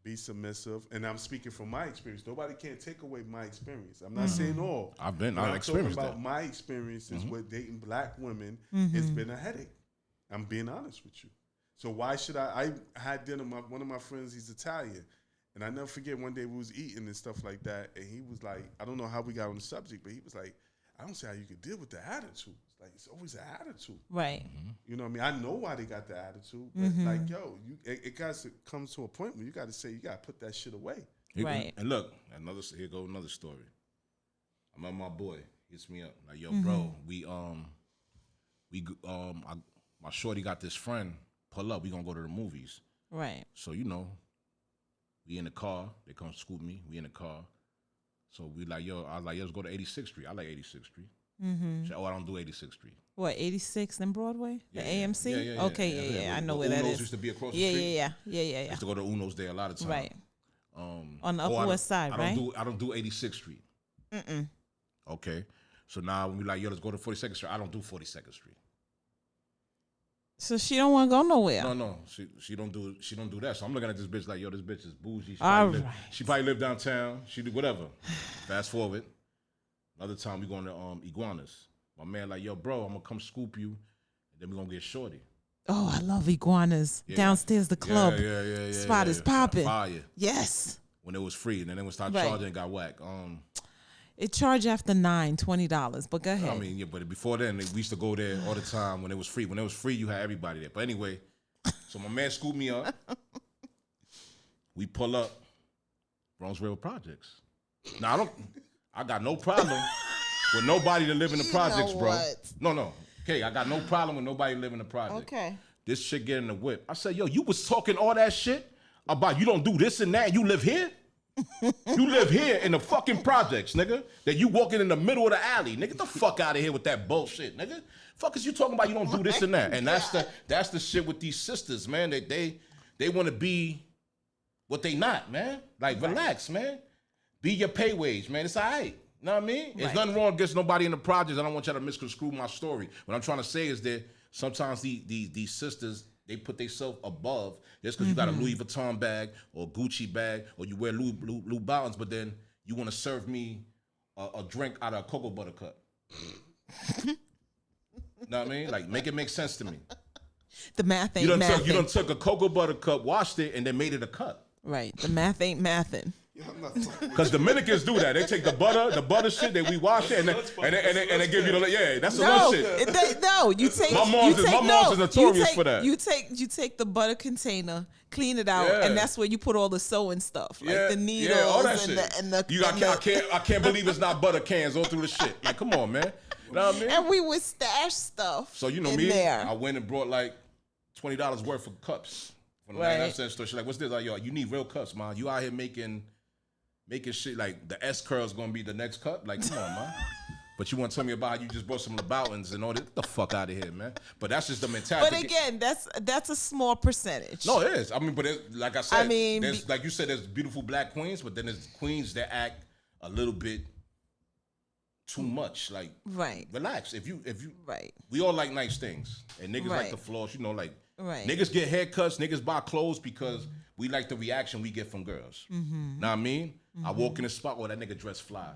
Speaker 4: be submissive. And I'm speaking from my experience. Nobody can't take away my experience. I'm not saying all.
Speaker 1: I've
Speaker 4: But I'm
Speaker 1: experienced
Speaker 4: talking about
Speaker 1: that.
Speaker 4: my experiences with dating black women. It's been a headache. I'm being honest with you. So why should I had dinner, one of my friends, he's Italian. And I never forget, one day we was eating and stuff like that. And he was like, I don't know how we got on the subject, but he was like, I don't see how you could deal with the attitude. It's like, it's always an attitude.
Speaker 2: Right.
Speaker 4: You know what I mean? I know why they got the attitude, but like, yo, it comes to a point where you got to say, you got to put that shit away.
Speaker 2: Right.
Speaker 1: And look, here go another story. I'm at my boy. Hits me up like, yo, bro, my shorty got this friend. Pull up. We gonna go to the movies.
Speaker 2: Right.
Speaker 1: So we in the car. They come scoop me. We in the car. So we like, yo, I was like, yo, let's go to 86th Street. I like 86th Street. She said, I don't do 86th Street.
Speaker 2: What, 86 and Broadway? The
Speaker 1: Yeah,
Speaker 2: AMC?
Speaker 1: yeah.
Speaker 2: Okay, yeah. I know where that
Speaker 1: Uno's
Speaker 2: is.
Speaker 1: used to be across the
Speaker 2: Yeah,
Speaker 1: street.
Speaker 2: yeah.
Speaker 1: I used to go to Uno's there a lot of times.
Speaker 2: Right. On the Upper West Side, right?
Speaker 1: I don't do 86th Street. Okay. So now when we like, yo, let's go to 42nd Street. I don't do 42nd Street.
Speaker 2: So she don't want to go nowhere.
Speaker 1: No. She don't do that. So I'm looking at this bitch like, yo, this bitch is bougie. She probably live downtown. She do whatever. Fast forward. Another time we going to Iguanas. My man like, yo, bro, I'm gonna come scoop you, and then we gonna get shorty.
Speaker 2: Oh, I love Iguanas.
Speaker 1: Yeah.
Speaker 2: Downstairs the club.
Speaker 1: Yeah.
Speaker 2: Spot is popping.
Speaker 1: Fire.
Speaker 2: Yes.
Speaker 1: When it was free, and then they would start
Speaker 2: Right.
Speaker 1: charging and got whack.
Speaker 2: It charged after $20, but go ahead.
Speaker 1: I mean, yeah, but before then, we used to go there all the time when it was free. When it was free, you had everybody there. But anyway, so my man scooped me up. We pull up Roswell Projects. Now, I got no problem with nobody to live in the projects, bro.
Speaker 2: what?
Speaker 1: No. Okay, I got no problem with nobody to live in the project.
Speaker 2: Okay.
Speaker 1: This shit get in the whip. I said, yo, you was talking all that shit about you don't do this and that, and you live here? You live here in the fucking projects, nigga. That you walking in the middle of the alley. Nigga, get the fuck out of here with that bullshit, nigga. Fuck is you talking about you don't do this and that? And that's the shit with these sisters, man. That they want to be what they not, man. Like, relax, man. Be your pay wage, man. It's all right. You know what I mean? There's nothing wrong against nobody in the projects. I don't want y'all to misconstrue my story. What I'm trying to say is that sometimes these sisters, they put themselves above just because you got a Louis Vuitton bag or Gucci bag or you wear Louis Bottoms, but then you want to serve me a drink out of a cocoa butter cup. Know what I mean? Like, make it make sense to me.
Speaker 2: The math ain't
Speaker 1: You
Speaker 2: mathing.
Speaker 1: done took a cocoa butter cup, washed it, and then made it a cup.
Speaker 2: Right. The math ain't mathing.
Speaker 1: Because Dominicans do that. They take the butter shit, we wash it, and they give you the that's the little shit.
Speaker 2: You take.
Speaker 1: My mom's is notorious for that.
Speaker 2: You take the butter container, clean it out, and that's where you put all the sewing stuff, like the needles
Speaker 1: all that
Speaker 2: and the.
Speaker 1: shit. I can't believe it's not butter cans all through the shit. Like, come on, man. You know what I mean?
Speaker 2: And we would stash stuff.
Speaker 1: So you know
Speaker 2: in
Speaker 1: me.
Speaker 2: there.
Speaker 1: I went and brought like $20 worth of cups from the 99 cent store. She's like, "What's this?" Like, yo, you need real cups, man. You out here making making shit like the S curl is gonna be the next cut. Like, come on, man. But you want to tell me about how you just bought some Laboutins and all that? Get the fuck out of here, man. But that's just the mentality.
Speaker 2: But again, that's a small percentage.
Speaker 1: No, it is. I mean, but like I said,
Speaker 2: I mean,
Speaker 1: there's, like you said, there's beautiful black queens, but then there's queens that act a little bit too much. Like,
Speaker 2: right.
Speaker 1: Relax. If you,
Speaker 2: right.
Speaker 1: We all like nice things, and niggas
Speaker 2: Right.
Speaker 1: like the floss. You know, like
Speaker 2: Right.
Speaker 1: niggas get haircuts, niggas buy clothes because we like the reaction we get from girls. Know what I mean? I walk in the spot where that nigga dress fly.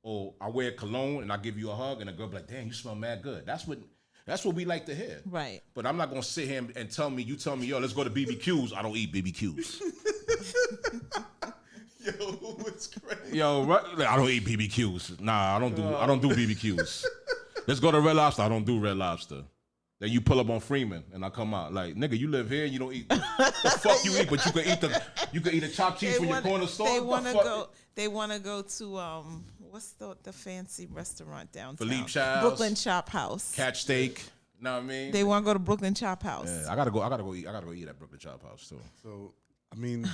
Speaker 1: Or I wear cologne and I give you a hug and a girl be like, damn, you smell mad good. That's what we like to hear.
Speaker 2: Right.
Speaker 1: But I'm not gonna sit here and tell me, yo, let's go to BBQs. I don't eat BBQs.
Speaker 4: Yo, it's crazy.
Speaker 1: Yo, I don't eat BBQs. Nah, I don't do BBQs. Let's go to Red Lobster. I don't do Red Lobster. Then you pull up on Freeman and I come out like, nigga, you live here, you don't eat. The fuck you eat, but you can eat a chopped cheese from your corner store.
Speaker 2: They want to go to what's the fancy restaurant downtown?
Speaker 1: Philippe Chow's,
Speaker 2: Brooklyn Chop House.
Speaker 1: Catch Steak. Know what I mean?
Speaker 2: They want to go to Brooklyn Chop House.
Speaker 1: Yeah, I gotta go eat at Brooklyn Chop House too.
Speaker 4: So I mean,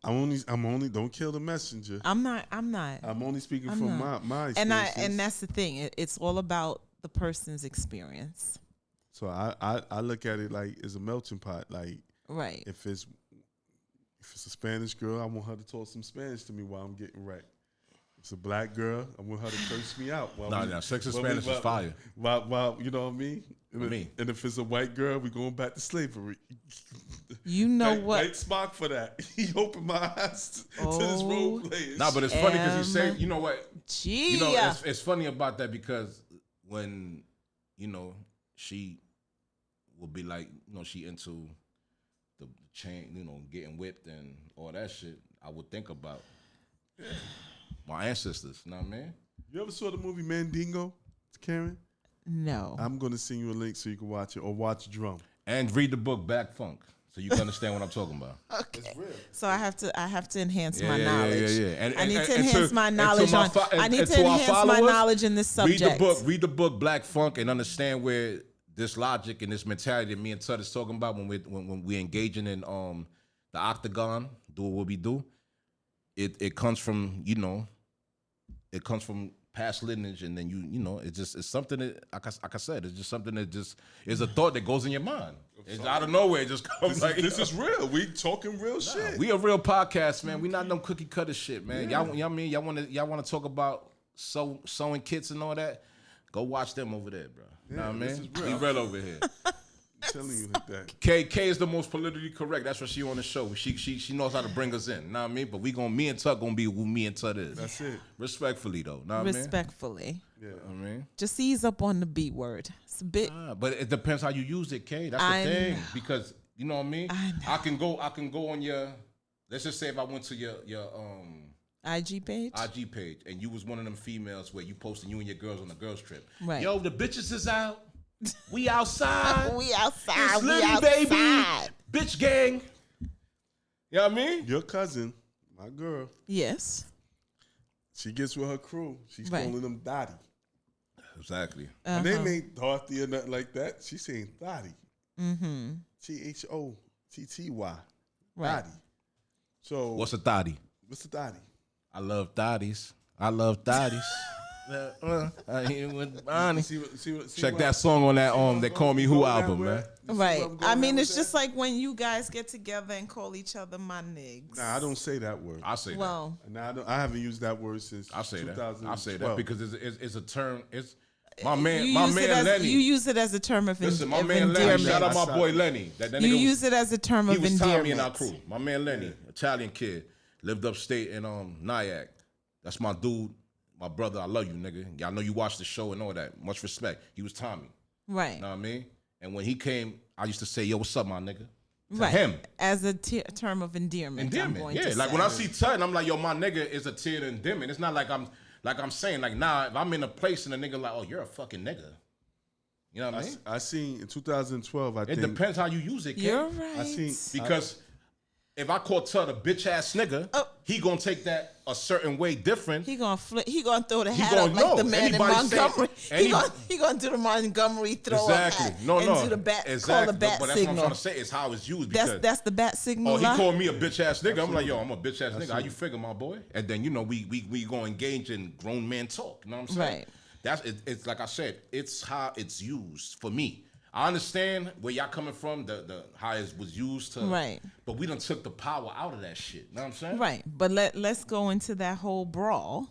Speaker 4: I'm only don't kill the messenger.
Speaker 2: I'm not.
Speaker 4: I'm only speaking from my experience.
Speaker 2: And that's the thing. It's all about the person's experience.
Speaker 4: So I look at it like it's a melting pot. Like,
Speaker 2: right.
Speaker 4: If it's a Spanish girl, I want her to talk some Spanish to me while I'm getting wrecked. If it's a black girl, I want her to curse me out.
Speaker 1: Nah, sex in Spanish is fire.
Speaker 4: While you know what I mean?
Speaker 1: Me.
Speaker 4: And if it's a white girl, we going back to slavery.
Speaker 2: You know what?
Speaker 4: White Smock for that. He opened my eyes to this role play.
Speaker 1: Nah, but it's funny because he said, you know what?
Speaker 2: Gee.
Speaker 1: You know, it's funny about that because when, you know, she will be like, you know, she into the chain, you know, getting whipped and all that shit, I would think about my ancestors, you know what I mean?
Speaker 4: You ever saw the movie Mandingo, Karen?
Speaker 2: No.
Speaker 4: I'm going to send you a link so you can watch it or watch Drum.
Speaker 1: And read the book Black Funk so you can understand what I'm talking about.
Speaker 2: Okay.
Speaker 4: It's real.
Speaker 2: So I have to enhance my knowledge.
Speaker 1: Yeah.
Speaker 2: I need to enhance my knowledge my knowledge in this subject.
Speaker 1: Read the book Black Funk and understand where this logic and this mentality that me and Tut is talking about when we're engaging in the octagon, do what we do. It comes from, you know, it comes from past lineage, and then it's something that, like I said, it's just something that just is a thought that goes in your mind. It's out of nowhere. It just comes
Speaker 4: this is real. We talking real shit.
Speaker 1: We a real podcast, man. We not no cookie cutter shit, man. Yeah. Y'all mean y'all want to talk about sewing kits and all that? Go watch them over there, bro.
Speaker 4: Yeah,
Speaker 1: know what I mean?
Speaker 4: This is real.
Speaker 1: We real over here.
Speaker 4: I'm telling you like that.
Speaker 1: K is the most politically correct. That's what she on the show. She knows how to bring us in. Know what I mean? But me and Tut gonna be who me and Tut is.
Speaker 4: That's it.
Speaker 1: Respectfully though. Know what
Speaker 2: Respectfully.
Speaker 4: Yeah.
Speaker 1: I mean? I mean?
Speaker 2: Just ease up on the B word. It's a bit.
Speaker 1: But it depends how you use it, K. That's the thing. Because you know what I mean? I can go on your, let's just say if I went to your
Speaker 2: IG page?
Speaker 1: IG page, and you was one of them females where you posting you and your girls on a girls trip.
Speaker 2: Right.
Speaker 1: Yo, the bitches is out. We outside.
Speaker 2: We outside.
Speaker 1: It's
Speaker 2: We
Speaker 1: Liddy,
Speaker 2: outside.
Speaker 1: baby. Bitch gang. You know what I mean?
Speaker 4: Your cousin, my girl,
Speaker 2: Yes.
Speaker 4: she gets with her crew. She's
Speaker 2: Right.
Speaker 4: calling them Dottie.
Speaker 1: Exactly.
Speaker 4: And they ain't Dorothy or nothing like that. She's saying Dottie.
Speaker 2: Mm-hmm.
Speaker 4: Thotty.
Speaker 2: Right.
Speaker 4: Dottie. So
Speaker 1: What's a thotty?
Speaker 4: what's the Dottie?
Speaker 1: I love thotties. I love thotties. I hear with Bonnie. Check that song on that They Call Me Who album, man.
Speaker 2: Right. I mean, it's just like when you guys get together and call each other my niggas.
Speaker 4: Nah, I don't say that word.
Speaker 1: I say
Speaker 2: Well,
Speaker 4: Nah, I haven't used that word since
Speaker 1: that. I say that.
Speaker 4: 2012.
Speaker 1: I say that because it's a term. It's my man Lenny.
Speaker 2: You use it as a term of
Speaker 1: Listen, my
Speaker 2: of
Speaker 1: man Lenny.
Speaker 2: endearment.
Speaker 1: Shout out my boy Lenny. That nigga
Speaker 2: You
Speaker 1: was-
Speaker 2: use it as a term
Speaker 1: He
Speaker 2: of
Speaker 1: was
Speaker 2: endearment.
Speaker 1: Tommy in our crew. My man Lenny, Italian kid, lived upstate in Nyack. That's my dude, my brother. I love you, nigga. Y'all know you watched the show and all that. Much respect. He was Tommy.
Speaker 2: Right.
Speaker 1: You know what I mean? And when he came, I used to say, "Yo, what's up, my nigga?" To
Speaker 2: Right.
Speaker 1: him.
Speaker 2: As a term of endearment. I'm going
Speaker 1: Yeah.
Speaker 2: to
Speaker 1: Like
Speaker 2: say.
Speaker 1: when I see Tut, I'm like, "Yo, my nigga is a tier of endearment." It's not like I'm saying like, nah. If I'm in a place and a nigga like, "Oh, you're a fucking nigga," you know what I mean?
Speaker 4: I seen in 2012.
Speaker 1: It depends how you use it, kid.
Speaker 2: You're right.
Speaker 4: I seen
Speaker 1: Because if I call Tut a bitch ass nigga, he gonna take that a certain way different.
Speaker 2: He gonna flip. He gonna throw the hat
Speaker 1: gonna
Speaker 2: up like
Speaker 1: know.
Speaker 2: the man in
Speaker 1: Anybody say-
Speaker 2: Montgomery.
Speaker 1: any-
Speaker 2: He gonna do the Montgomery throw
Speaker 1: Exactly.
Speaker 2: up hat
Speaker 1: No,
Speaker 2: and do the bat.
Speaker 1: Exactly.
Speaker 2: Call the bat
Speaker 1: but that's
Speaker 2: signal.
Speaker 1: what I'm trying to say. Is how it's used. Because,
Speaker 2: That's the bat signal.
Speaker 1: oh, he
Speaker 2: lie?
Speaker 1: called me a bitch ass nigga. I'm like, yo, I'm a bitch ass nigga. How you figure, my boy? And then we gonna engage in grown man talk. You know what I'm saying?
Speaker 2: Right.
Speaker 1: That's it's like I said. It's how it's used for me. I understand where y'all coming from, the how it was used to,
Speaker 2: Right.
Speaker 1: But we done took the power out of that shit. You know what I'm saying?
Speaker 2: Right, but let's go into that whole brawl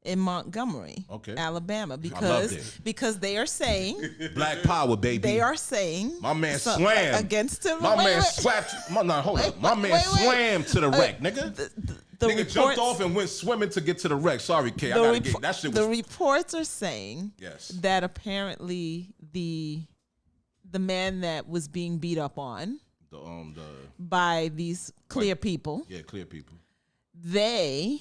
Speaker 2: in Montgomery,
Speaker 1: Okay.
Speaker 2: Alabama,
Speaker 1: loved it.
Speaker 2: because they are saying
Speaker 1: Black power, baby.
Speaker 2: they are saying
Speaker 1: My man
Speaker 2: something
Speaker 1: slammed
Speaker 2: against him.
Speaker 1: My
Speaker 2: Wait,
Speaker 1: man
Speaker 2: wait.
Speaker 1: swapped. Hold
Speaker 2: Wait,
Speaker 1: up. My man
Speaker 2: wait.
Speaker 1: swam to the wreck, nigga.
Speaker 2: The
Speaker 1: Nigga jumped
Speaker 2: reports-
Speaker 1: off and went swimming to get to the wreck. Sorry, K. I gotta get that shit.
Speaker 2: The
Speaker 1: Was
Speaker 2: reports are saying
Speaker 1: Yes.
Speaker 2: that apparently the man that was being beat up on
Speaker 1: the
Speaker 2: by these clear people,
Speaker 1: clear people.
Speaker 2: they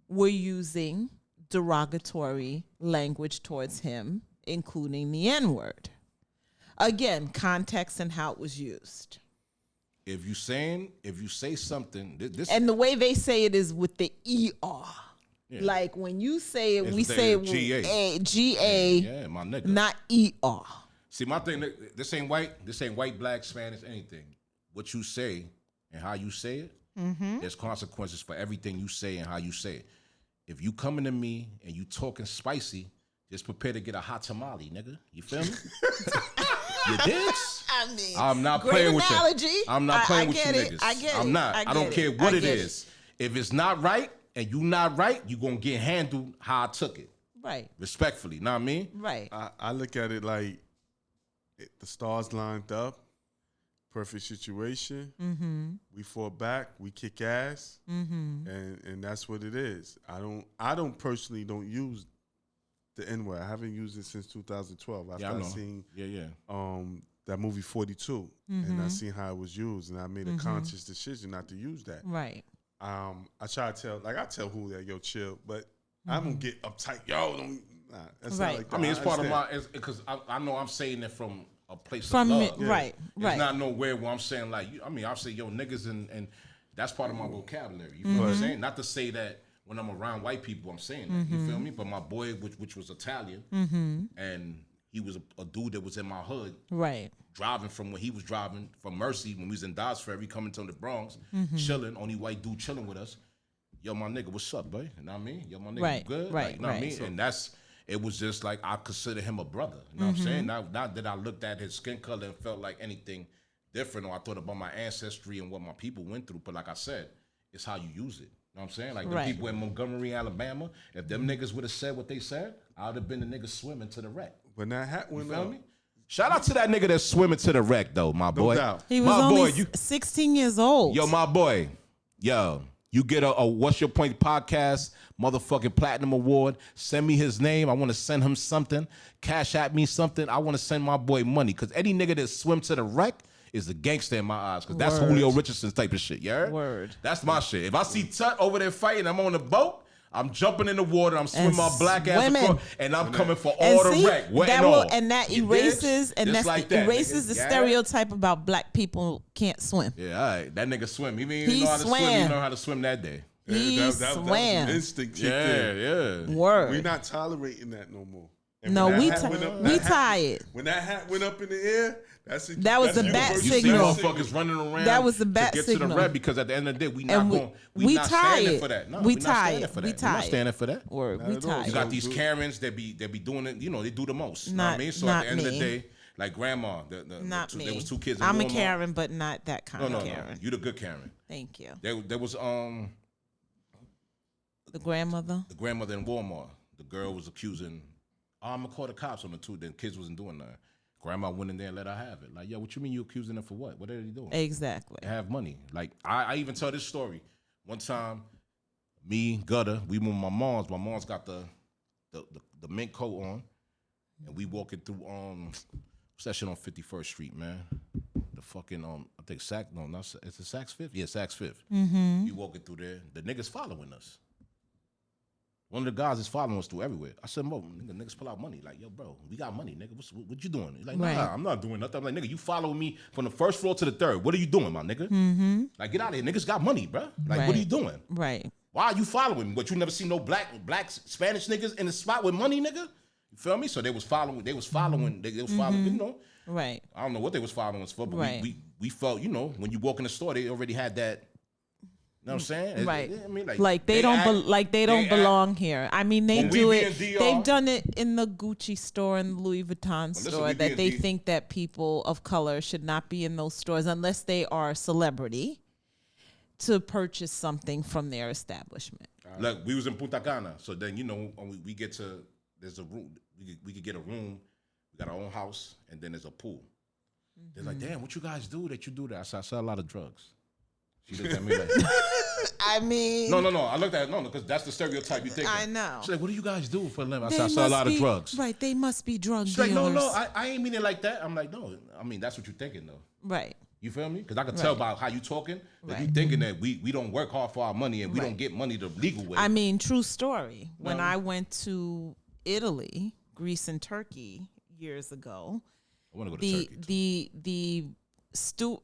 Speaker 2: were using derogatory language towards him, including the N-word. Again, context and how it was used.
Speaker 1: If you say something, this
Speaker 2: And the way they say it is with the ER.
Speaker 1: Yeah.
Speaker 2: Like when you say it,
Speaker 1: It's
Speaker 2: we
Speaker 1: the
Speaker 2: say
Speaker 1: GA.
Speaker 2: GA,
Speaker 1: yeah, my nigga.
Speaker 2: not ER.
Speaker 1: See, my thing, this ain't white, black, Spanish, anything. What you say and how you say it, there's consequences for everything you say and how you say it. If you coming to me and you talking spicy, just prepare to get a hot tamale, nigga. You feel me? You digs?
Speaker 2: I mean,
Speaker 1: I'm not
Speaker 2: great
Speaker 1: playing with
Speaker 2: analogy.
Speaker 1: you. I'm not playing with you
Speaker 2: get it.
Speaker 1: niggas.
Speaker 2: I get it.
Speaker 1: I'm not. I don't care what
Speaker 2: I
Speaker 1: it
Speaker 2: get
Speaker 1: is. If it's not right and you not right, you gonna get handled how I took it.
Speaker 2: Right.
Speaker 1: Respectfully. Know what I mean?
Speaker 2: Right.
Speaker 4: I look at it like the stars lined up, perfect situation. We fought back, we kick ass, and that's what it is. I don't personally don't use the N-word. I haven't used it since 2012. After I seen that movie 42, and I seen how it was used, and I made a conscious decision not to use that.
Speaker 2: Right.
Speaker 4: I try to tell who that, yo, chill, but I don't get uptight. Yo, don't. Nah, that's
Speaker 2: Right.
Speaker 4: not like that.
Speaker 1: I mean, it's part of
Speaker 4: understand.
Speaker 1: because I know I'm saying it from a place
Speaker 2: From
Speaker 1: of
Speaker 2: me,
Speaker 1: love.
Speaker 2: right.
Speaker 1: It's not nowhere where I'm saying like, I'll say yo niggas and that's part of my vocabulary. You feel what I'm saying? Not to say that when I'm around white people, I'm saying that. You feel me? But my boy, which was Italian, and he was a dude that was in my hood,
Speaker 2: Right.
Speaker 1: driving from when he was driving from Mercy when we was in Dodge Ferry coming to the Bronx, chilling, only white dude chilling with us. Yo, my nigga, what's up, boy? You know what I mean? Yo, my nigga,
Speaker 2: Right,
Speaker 1: you good?
Speaker 2: right,
Speaker 1: Like, you know what I
Speaker 2: right.
Speaker 1: mean? And it was just like I consider him a brother. You know what I'm saying? Not that I looked at his skin color and felt like anything different, or I thought about my ancestry and what my people went through. But like I said, it's how you use it. You know what I'm saying? Like the
Speaker 2: Right.
Speaker 1: people in Montgomery, Alabama, if them niggas would have said what they said, I would have been the nigga swimming to the wreck.
Speaker 4: When that hat
Speaker 1: You
Speaker 4: went
Speaker 1: feel
Speaker 4: up,
Speaker 1: me? Shout out to that nigga that's swimming to the wreck, though, my boy.
Speaker 4: doubt.
Speaker 2: He was
Speaker 1: my
Speaker 2: only
Speaker 1: boy,
Speaker 2: 16 years old.
Speaker 1: Yo, my boy. Yo, you get a What's Your Point podcast motherfucking platinum award. Send me his name. I want to send him something. Cash at me something. I want to send my boy money. Because any nigga that swim to the wreck is a gangster in my eyes. Because that's
Speaker 2: Word.
Speaker 1: Julio Richardson's type of shit. You heard?
Speaker 2: Word.
Speaker 1: That's my shit. If I see Tut over there fighting, I'm on the boat. I'm jumping in the water. I'm swimming my black ass
Speaker 2: swimming.
Speaker 1: across, and I'm coming for
Speaker 2: And
Speaker 1: all the
Speaker 2: see,
Speaker 1: wreck. Wet
Speaker 2: that
Speaker 1: and
Speaker 2: will,
Speaker 1: all.
Speaker 2: and that
Speaker 1: You
Speaker 2: erases
Speaker 1: dig?
Speaker 2: and
Speaker 1: Just
Speaker 2: that's
Speaker 1: like that,
Speaker 2: erases
Speaker 1: nigga.
Speaker 2: the
Speaker 1: Yeah.
Speaker 2: stereotype about black people can't swim.
Speaker 1: Yeah, all right. That nigga swim. He didn't even
Speaker 2: He
Speaker 1: know how to swim. He
Speaker 2: swam.
Speaker 1: know how to swim that day.
Speaker 2: He
Speaker 4: that was an
Speaker 2: swam.
Speaker 4: instinct kicked
Speaker 1: Yeah,
Speaker 4: in.
Speaker 1: yeah.
Speaker 2: Word.
Speaker 4: We're not tolerating that no more. And
Speaker 2: No,
Speaker 4: when that
Speaker 2: we
Speaker 4: hat
Speaker 2: ti-
Speaker 4: went up-
Speaker 2: we
Speaker 4: that hat-
Speaker 2: tired.
Speaker 4: When that hat went up in the air,
Speaker 2: That was the bat
Speaker 1: You see
Speaker 2: signal.
Speaker 1: motherfuckers running around.
Speaker 2: That was the bat
Speaker 1: to get
Speaker 2: signal.
Speaker 1: to the red because at the end of the day, we not
Speaker 2: And
Speaker 1: going.
Speaker 2: we
Speaker 1: We not standing
Speaker 2: tired.
Speaker 1: for that. No,
Speaker 2: We
Speaker 1: we not standing
Speaker 2: tired.
Speaker 1: for
Speaker 2: We
Speaker 1: that. We not
Speaker 2: tired.
Speaker 1: standing for that.
Speaker 2: Word.
Speaker 4: Not
Speaker 2: We
Speaker 4: at all.
Speaker 2: tired.
Speaker 1: You got these Karens that be doing it. You know, they do the most. You know what I
Speaker 2: Not-
Speaker 1: mean? So
Speaker 2: not
Speaker 1: at the end of the
Speaker 2: me.
Speaker 1: day, like grandma,
Speaker 2: Not
Speaker 1: two,
Speaker 2: me.
Speaker 1: there was two kids. In
Speaker 2: I'm a
Speaker 1: Walmart.
Speaker 2: Karen, but not that kind
Speaker 1: No,
Speaker 2: of
Speaker 1: no, no.
Speaker 2: Karen.
Speaker 1: You the good Karen.
Speaker 2: Thank you.
Speaker 1: There was
Speaker 2: The grandmother.
Speaker 1: the grandmother in Walmart. The girl was accusing. Oh, I'm gonna call the cops on the two. The kids wasn't doing that. Grandma went in there and let her have it. Like, yo, what you mean you accusing them for what? What are they doing?
Speaker 2: Exactly.
Speaker 1: They have money. Like I even tell this story. One time, me, Gutter, we went with my mom's. My mom's got the mink coat on, and we walking through what's that shit on 51st Street, man? The fucking I think Saks. No, not it's the Saks Fifth. Yeah, Saks Fifth. We walking through there. The niggas following us. One of the guys is following us through everywhere. I said, "Mo, niggas pull out money. Like, yo, bro, we got money, nigga. What you doing?" He's like, "Nah,
Speaker 2: Right.
Speaker 1: I'm not doing nothing." I'm like, "Nigga, you follow me from the first floor to the third. What are you doing, my nigga? Like, get out of here. Niggas got money, bro. Like, what are you doing?
Speaker 2: Right.
Speaker 1: Why are you following me? But you never see no black Spanish niggas in the spot with money, nigga. You feel me? So they was following. They was following. You know.
Speaker 2: Right.
Speaker 1: I don't know what they was following us for, but
Speaker 2: Right.
Speaker 1: we felt, you know, when you walk in the store, they already had that. You know what I'm saying?
Speaker 2: Right.
Speaker 1: I mean,
Speaker 2: like they don't belong here. I mean, they
Speaker 1: When we
Speaker 2: do
Speaker 1: be
Speaker 2: it.
Speaker 1: in DR
Speaker 2: They've done it in the Gucci store and the Louis Vuitton
Speaker 1: listen,
Speaker 2: store
Speaker 1: we be
Speaker 2: that
Speaker 1: in
Speaker 2: they
Speaker 1: D-
Speaker 2: think that people of color should not be in those stores unless they are a celebrity to purchase something from their establishment.
Speaker 1: Like we was in Punta Cana, so then you know when we get to there's a room we could get a room, we got our own house, and then there's a pool. They're like, "Damn, what you guys do that you do that?" I said, "I sell a lot of drugs." She looked at me like,
Speaker 2: I mean,
Speaker 1: No. I looked at because that's the stereotype you think.
Speaker 2: I know.
Speaker 1: She's like, "What do you guys do for a living?" I
Speaker 2: they
Speaker 1: said, "I sell a
Speaker 2: must
Speaker 1: lot
Speaker 2: be-
Speaker 1: of drugs."
Speaker 2: Right, they must be drug
Speaker 1: She's
Speaker 2: dealers.
Speaker 1: like, "No, I ain't mean it like that." I'm like, "No, I mean that's what you're thinking though."
Speaker 2: Right.
Speaker 1: You feel me? Because I can tell by how you talking that you thinking that we don't work hard for our money and we don't get money the legal way.
Speaker 2: I mean, true story. When I went to Italy, Greece, and Turkey years ago,
Speaker 1: I want to go to Turkey.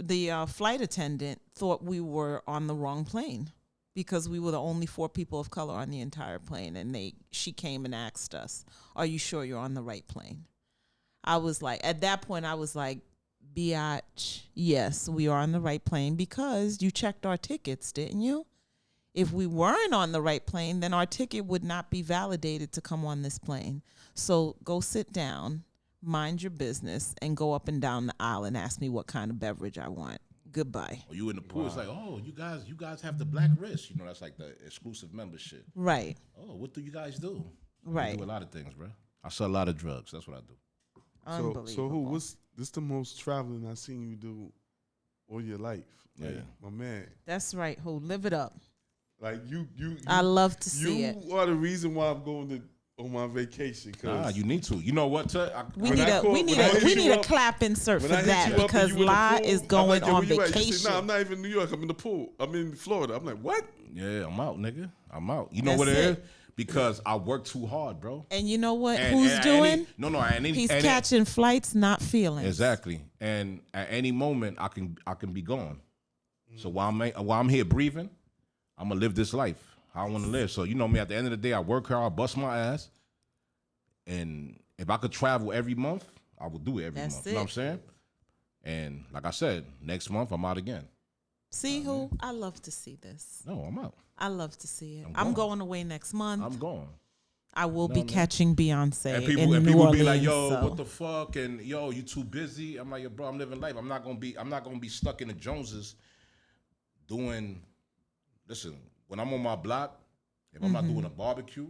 Speaker 2: the flight attendant thought we were on the wrong plane because we were the only 4 people of color on the entire plane, and she came and asked us, "Are you sure you're on the right plane?" I was like, at that point, I was like, "Biatch, yes, we are on the right plane because you checked our tickets, didn't you? If we weren't on the right plane, then our ticket would not be validated to come on this plane. So go sit down, mind your business, and go up and down the aisle and ask me what kind of beverage I want. Goodbye."
Speaker 1: Or you in the pool, it's like, "Oh, you guys have the black wrist." You know, that's like the exclusive membership.
Speaker 2: Right.
Speaker 1: "Oh, what do you guys do?"
Speaker 2: Right.
Speaker 1: I do a lot of things, bro. I sell a lot of drugs. That's what I do.
Speaker 2: Unbelievable.
Speaker 4: So this the most traveling I've seen you do all your life. Like,
Speaker 1: Yeah.
Speaker 4: my man.
Speaker 2: That's right. Who live it up?
Speaker 4: Like you
Speaker 2: I love to see it.
Speaker 4: You are the reason why I'm going on my vacation.
Speaker 1: You need to. You know what?
Speaker 2: We need a clap insert for that because La is going on vacation.
Speaker 4: Nah, I'm not even in New York. I'm in the pool. I'm in Florida. I'm like, what?
Speaker 1: Yeah, I'm out, nigga. I'm out. You know what
Speaker 2: That's
Speaker 1: it
Speaker 2: it.
Speaker 1: is? Because I work too hard, bro.
Speaker 2: And you know what?
Speaker 1: And-
Speaker 2: Who's
Speaker 1: and
Speaker 2: doing?
Speaker 1: He's
Speaker 2: He's catching flights, not feelings.
Speaker 1: Exactly. And at any moment, I can be gone. So while I'm here breathing, I'm gonna live this life how I want to live. So you know me. At the end of the day, I work hard, I bust my ass, and if I could travel every month, I would do it every month. You know what I'm saying? And like I said, next month I'm out again.
Speaker 2: See who? I love to see this.
Speaker 1: No, I'm out.
Speaker 2: I love to see it.
Speaker 1: I'm
Speaker 2: I'm going away next month.
Speaker 1: I'm gone.
Speaker 2: I will be catching Beyonce
Speaker 1: And
Speaker 2: in
Speaker 1: people
Speaker 2: New Orleans.
Speaker 1: be like, "Yo,
Speaker 2: so.
Speaker 1: what the fuck?" And yo, you too busy. I'm like, "Yo, bro, I'm living life. I'm not gonna be stuck in the Joneses doing." Listen, when I'm on my block, if I'm not doing a barbecue,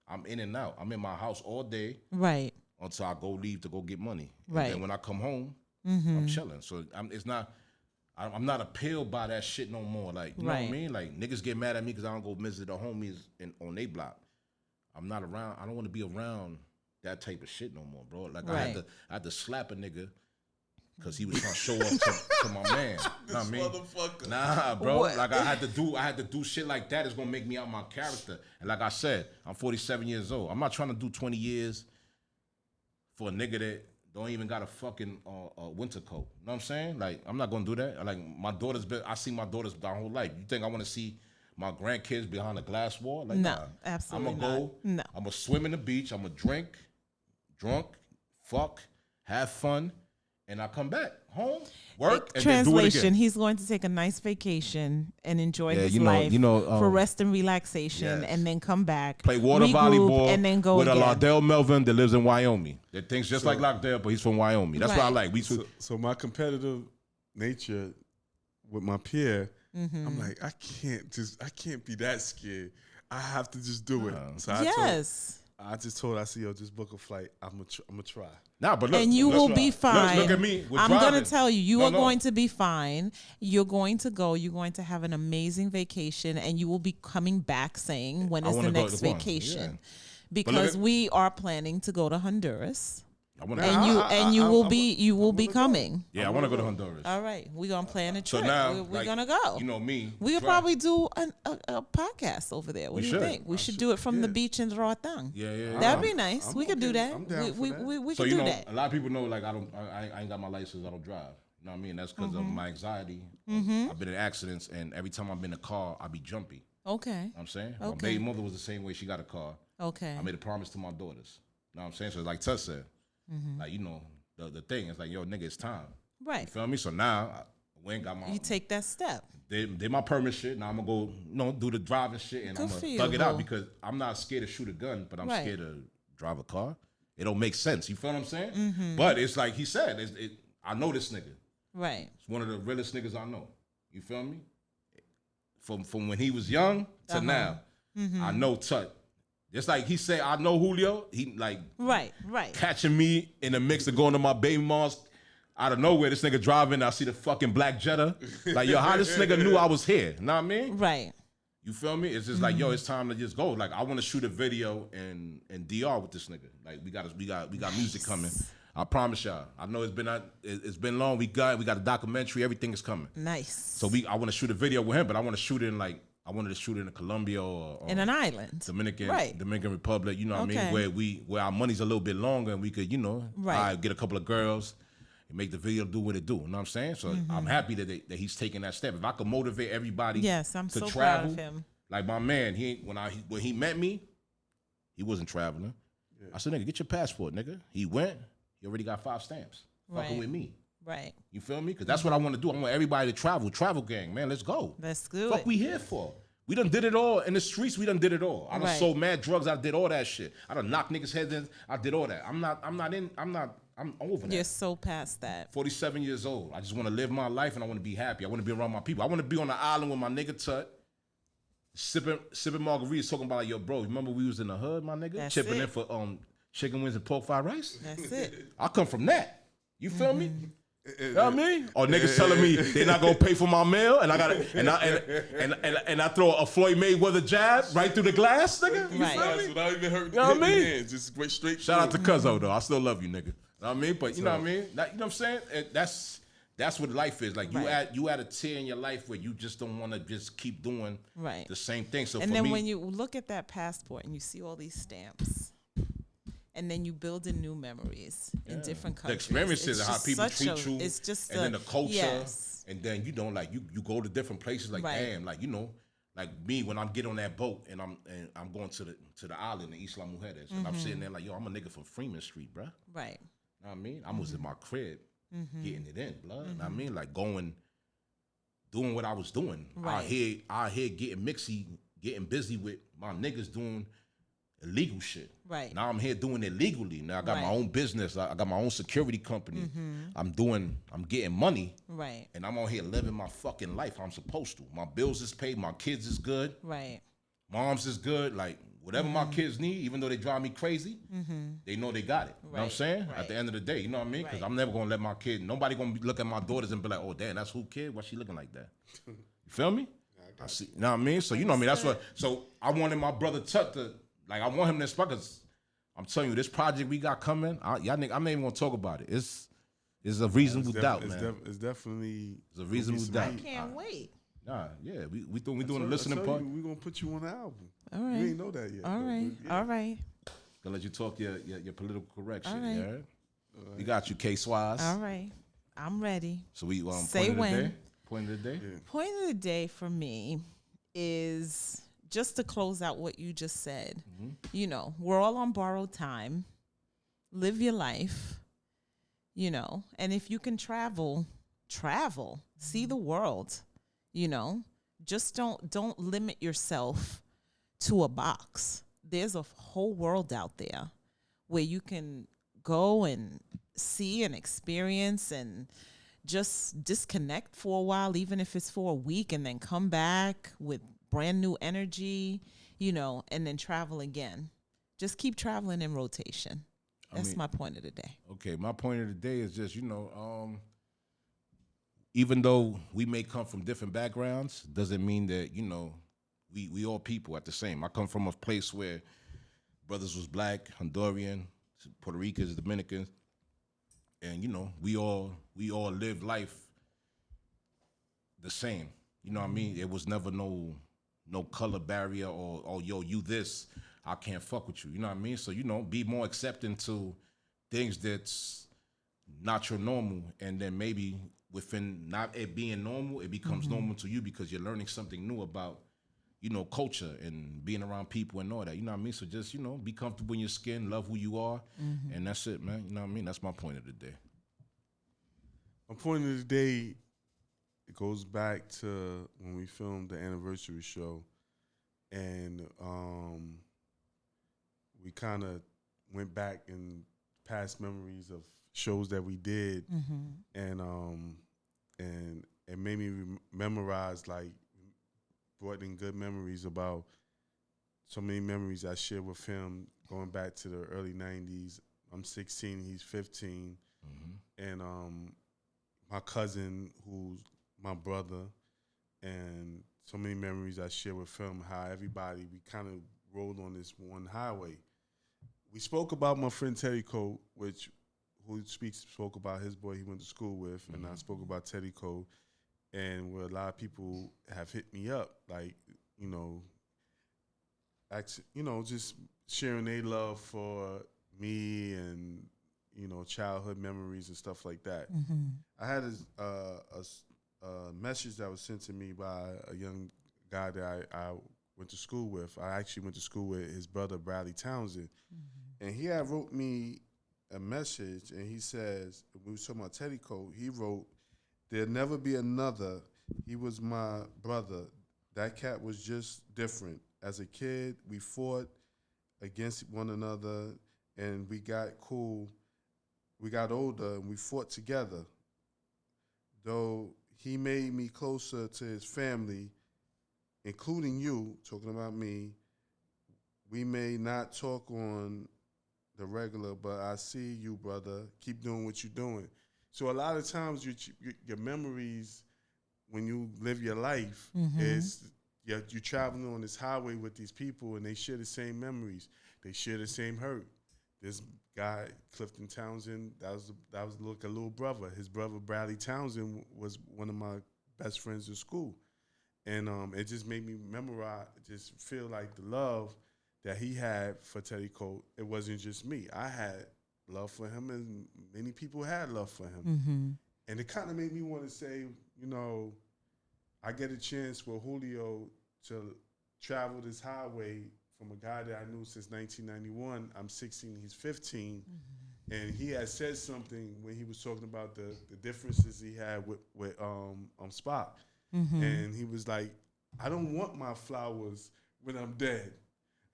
Speaker 1: I'm in and out. I'm in my house all day
Speaker 2: Right.
Speaker 1: until I leave to go get money.
Speaker 2: Right.
Speaker 1: And then when I come home, I'm chilling. So I'm not appealed by that shit no more. Like, you know what I
Speaker 2: Right.
Speaker 1: mean? Like, niggas get mad at me because I don't go visit the homies on they block. I'm not around. I don't want to be around that type of shit no more, bro. Like,
Speaker 2: Right.
Speaker 1: I had to slap a nigga because he was trying to show off to my man. You know what I mean?
Speaker 4: Motherfucker.
Speaker 1: Nah, bro.
Speaker 2: What?
Speaker 1: Like, I had to do shit like that. It's gonna make me out my character. And like I said, I'm 47 years old. I'm not trying to do 20 years for a nigga that don't even got a fucking winter coat. You know what I'm saying? Like, I'm not gonna do that. Like, I see my daughters my whole life. You think I want to see my grandkids behind a glass wall? Like,
Speaker 2: No,
Speaker 1: nah.
Speaker 2: absolutely
Speaker 1: I'm gonna go.
Speaker 2: not. No.
Speaker 1: I'm gonna swim in the beach. I'm gonna drunk, fuck, have fun, and I come back home, work, and then do it
Speaker 2: Translation:
Speaker 1: again.
Speaker 2: he's going to take a nice vacation and enjoy
Speaker 1: Yeah,
Speaker 2: his
Speaker 1: you know-
Speaker 2: life
Speaker 1: you know,
Speaker 2: for rest and relaxation,
Speaker 1: yes.
Speaker 2: and then come back,
Speaker 1: Play water
Speaker 2: regroup,
Speaker 1: volleyball
Speaker 2: and then go
Speaker 1: with
Speaker 2: again.
Speaker 1: a Lardell Melvin that lives in Wyoming. That thinks just like Lardell, but he's from Wyoming. That's what I
Speaker 2: Right.
Speaker 1: like.
Speaker 4: So my competitive nature with my peer,
Speaker 2: Mm-hmm.
Speaker 4: I'm like, I can't be that scared. I have to just do it. So
Speaker 2: Yes.
Speaker 4: I just told her, I said, yo, just book a flight. I'm gonna try.
Speaker 1: Nah, but look,
Speaker 2: And you will be fine.
Speaker 1: Look at me. With
Speaker 2: I'm
Speaker 1: driving.
Speaker 2: going to tell you, you
Speaker 1: No,
Speaker 2: are
Speaker 1: no.
Speaker 2: going to be fine. You're going to go. You're going to have an amazing vacation, and you will be coming back saying, when
Speaker 1: I
Speaker 2: is the
Speaker 1: wanna go
Speaker 2: next
Speaker 1: to Guam.
Speaker 2: vacation?
Speaker 1: Yeah.
Speaker 2: Because
Speaker 1: at-
Speaker 2: we are planning to go to Honduras.
Speaker 1: I want
Speaker 2: And you will be
Speaker 4: go.
Speaker 2: coming.
Speaker 1: Yeah, I want to go to Honduras.
Speaker 2: All right, we're gonna plan a
Speaker 1: So
Speaker 2: trip.
Speaker 1: now,
Speaker 2: we're
Speaker 1: like,
Speaker 2: gonna go.
Speaker 1: You know me.
Speaker 2: We could probably do a podcast over there. What
Speaker 1: We
Speaker 2: do you
Speaker 1: should.
Speaker 2: think? We should do it from the beach in Roatán.
Speaker 1: Yeah.
Speaker 2: That'd be nice.
Speaker 4: I'm
Speaker 2: we could do
Speaker 4: okay.
Speaker 2: that.
Speaker 4: I'm down for that.
Speaker 2: We
Speaker 1: So
Speaker 2: could
Speaker 1: you
Speaker 2: do
Speaker 1: know,
Speaker 2: that.
Speaker 1: a lot of people know like I ain't got my license. I don't drive. You know what I mean? That's because of my anxiety.
Speaker 2: Mm-hmm.
Speaker 1: I've been in accidents, and every time I'm in a car, I be jumpy.
Speaker 2: Okay.
Speaker 1: You know what I'm saying? My
Speaker 2: Okay.
Speaker 1: baby mother was the same way. She got a car.
Speaker 2: Okay.
Speaker 1: I made a promise to my daughters. You know what I'm saying? So like Tut said, like, you know, the thing is like, yo, nigga, it's time. You
Speaker 2: Right.
Speaker 1: feel me? So now I went and got my
Speaker 2: You take that step.
Speaker 1: did my permit shit. Now I'm gonna go, you know, do the driving shit, and
Speaker 2: Good
Speaker 1: I'm
Speaker 2: for
Speaker 1: gonna
Speaker 2: you,
Speaker 1: thug it out
Speaker 2: Mo.
Speaker 1: because I'm not scared to shoot a gun, but I'm
Speaker 2: Right.
Speaker 1: scared to drive a car. It don't make sense. You feel what I'm saying? But it's like he said, I know this nigga.
Speaker 2: Right.
Speaker 1: It's one of the realest niggas I know. You feel me? From when he was young to now, I know Tut. Just like he said, I know Julio. He like
Speaker 2: Right. Right.
Speaker 1: catching me in the mix of going to my baby mom's. Out of nowhere, this nigga driving, I see the fucking black Jetta. Like, yo, how this nigga knew I was here? Know what I mean?
Speaker 2: Right.
Speaker 1: You feel me? It's just like, yo, it's time to just go. Like, I want to shoot a video in DR with this nigga. Like, we got music coming. I promise y'all. I know it's been long. We got a documentary. Everything is coming.
Speaker 2: Nice.
Speaker 1: So I want to shoot a video with him, but I want to shoot it in like I wanted to shoot it in Colombia or
Speaker 2: In an island.
Speaker 1: Dominican
Speaker 2: Right.
Speaker 1: Dominican Republic. You know what I
Speaker 2: Okay.
Speaker 1: mean? Where our money's a little bit longer and we could, you know,
Speaker 2: Right.
Speaker 1: get a couple of girls. And make the video do what it do. You know what I'm saying? So I'm happy that he's taking that step. If I could motivate everybody
Speaker 2: Yes, I'm
Speaker 1: to
Speaker 2: so
Speaker 1: travel,
Speaker 2: proud of him.
Speaker 1: like my man, when he met me, he wasn't traveling. I said, nigga, get your passport, nigga. He went. He already got 5 stamps. Fucking
Speaker 2: Right.
Speaker 1: with me.
Speaker 2: Right.
Speaker 1: You feel me? Because that's what I want to do. I want everybody to travel. Travel gang, man. Let's go.
Speaker 2: Let's do
Speaker 1: Fuck
Speaker 2: it.
Speaker 1: we here for? We done did it all. In the streets, we done did it all. I done
Speaker 2: Right.
Speaker 1: sold mad drugs. I did all that shit. I done knocked niggas' heads in. I did all that. I'm over that.
Speaker 2: You're so past that.
Speaker 1: 47 years old. I just want to live my life and I want to be happy. I want to be around my people. I want to be on the island with my nigga Tut, sipping margaritas, talking about like, yo, bro, remember we was in the hood, my nigga?
Speaker 2: That's
Speaker 1: Chipping
Speaker 2: it.
Speaker 1: in for chicken wings and pork fried rice?
Speaker 2: That's it.
Speaker 1: I come from that. You feel me? You know what I mean? Or niggas telling me they're not gonna pay for my meal, and I gotta and I throw a Floyd Mayweather jab right through the glass, nigga. You
Speaker 2: Right.
Speaker 1: feel me?
Speaker 4: Without even hurting
Speaker 1: You know what I mean?
Speaker 4: hands, just went straight.
Speaker 1: Shout out to Cuzzo though. I still love you, nigga. You know what I mean? But you know what I mean? You know what I'm saying? That's what life is. Like
Speaker 2: Right.
Speaker 1: you at a tier in your life where you just don't want to just keep doing
Speaker 2: Right.
Speaker 1: the same thing. So
Speaker 2: And
Speaker 1: for
Speaker 2: then
Speaker 1: me,
Speaker 2: when you look at that passport and you see all these stamps, and then you build in new memories in different
Speaker 1: the
Speaker 2: countries.
Speaker 1: experiences
Speaker 2: It's
Speaker 1: and how
Speaker 2: just
Speaker 1: people
Speaker 2: such
Speaker 1: treat you,
Speaker 2: It's just
Speaker 1: and then the culture,
Speaker 2: Yes.
Speaker 1: and then you know, like you go to different places. Like
Speaker 2: Right.
Speaker 1: damn, like you know, like me when I'm getting on that boat and I'm going to the island in Isla Mujeres, and I'm sitting there like, yo, I'm a nigga from Freeman Street, bruh.
Speaker 2: Right.
Speaker 1: Know what I mean? I was in my crib getting it in, blood. Know what I mean? Like doing what I was doing.
Speaker 2: Right.
Speaker 1: Out here getting getting busy with my niggas doing illegal shit.
Speaker 2: Right.
Speaker 1: Now I'm here doing it legally. Now I got my
Speaker 2: Right.
Speaker 1: own business. I got my own security company. I'm getting money.
Speaker 2: Right.
Speaker 1: And I'm out here living my fucking life. I'm supposed to. My bills is paid. My kids is good.
Speaker 2: Right.
Speaker 1: Mom's is good. Like whatever my kids need, even though they drive me crazy, they know they got it. You know what I'm
Speaker 2: Right,
Speaker 1: saying?
Speaker 2: right.
Speaker 1: At the end of the day, you know what I mean? Because
Speaker 2: Right.
Speaker 1: I'm never gonna let my kid. Nobody gonna look at my daughters and be like, "Oh, damn, that's who kid? Why she looking like that?" You feel me? I see. You know what I mean? So you know what I mean? That's what. So I wanted my brother Tut to like. I want him to inspire. Cause I'm telling you, this project we got coming. Y'all nigga, I'm not even gonna talk about it. It's a reasonable doubt, man.
Speaker 4: It's definitely
Speaker 1: It's a reasonable doubt.
Speaker 2: I can't wait.
Speaker 1: Nah, yeah, we doing the listening part.
Speaker 4: We're gonna put you on the album.
Speaker 2: All right.
Speaker 4: We ain't know that yet.
Speaker 2: All
Speaker 4: but
Speaker 2: right.
Speaker 4: yeah.
Speaker 2: All right.
Speaker 1: Gonna let you talk your political correct
Speaker 2: All
Speaker 1: shit.
Speaker 2: right.
Speaker 1: You heard? We got you, K Swaz.
Speaker 2: All right. I'm ready.
Speaker 1: So we
Speaker 2: Say
Speaker 1: point of the
Speaker 2: when.
Speaker 1: day. Point of the day.
Speaker 4: Yeah.
Speaker 2: Point of the day for me is just to close out what you just said. You know, we're all on borrowed time. Live your life, you know, and if you can travel, see the world, you know. Just don't limit yourself to a box. There's a whole world out there where you can go and see and experience and just disconnect for a while, even if it's for a week, and then come back with brand new energy, you know, and then travel again. Just keep traveling in rotation. That's my point of the day.
Speaker 1: Okay, my point of the day is just, you know, even though we may come from different backgrounds, doesn't mean that, you know, we all people at the same. I come from a place where brothers was black, Honduran, Puerto Ricans, Dominicans, and you know, we all live life the same. You know what I mean? It was never no color barrier or yo, you this, I can't fuck with you. You know what I mean? So, you know, be more accepting to things that's not your normal, and then maybe within not it being normal, it becomes normal to you because you're learning something new about, you know, culture and being around people and all that. You know what I mean? So just, you know, be comfortable in your skin, love who you are, and that's it, man. You know what I mean? That's my point of the day.
Speaker 4: My point of the day, it goes back to when we filmed the anniversary show, and we kind of went back in past memories of shows that we did, and it made me memorize, like, brought in good memories about so many memories I shared with him going back to the early 90s. I'm 16, he's 15, and my cousin, who's my brother, and so many memories I share with him, how everybody, we kind of rolled on this one highway. We spoke about my friend Teddy Cole, spoke about his boy he went to school with, and I spoke about Teddy Cole, and where a lot of people have hit me up, like, you know, just sharing their love for me and, you know, childhood memories and stuff like that. I had a message that was sent to me by a young guy that I went to school with. I actually went to school with his brother, Bradley Townsend. And he had wrote me a message, and he says, we were talking about Teddy Cole, he wrote, "There'll never be another. He was my brother. That cat was just different. As a kid, we fought against one another, and we got cool. We got older, and we fought together. Though he made me closer to his family, including you," talking about me, "we may not talk on the regular, but I see you, brother. Keep doing what you're doing." So a lot of times your memories, when you live your life, is you're traveling on this highway with these people, and they share the same memories. They share the same hurt. This guy, Clifton Townsend, that was like a little brother. His brother, Bradley Townsend, was one of my best friends in school. And it just made me memorize, just feel like the love that he had for Teddy Cole. It wasn't just me. I had love for him, and many people had love for him. And it kind of made me want to say, you know, I get a chance with Julio to travel this highway from a guy that I knew since 1991. I'm 16, he's 15. And he had said something when he was talking about the differences he had with Spock. And he was like, "I don't want my flowers when I'm dead.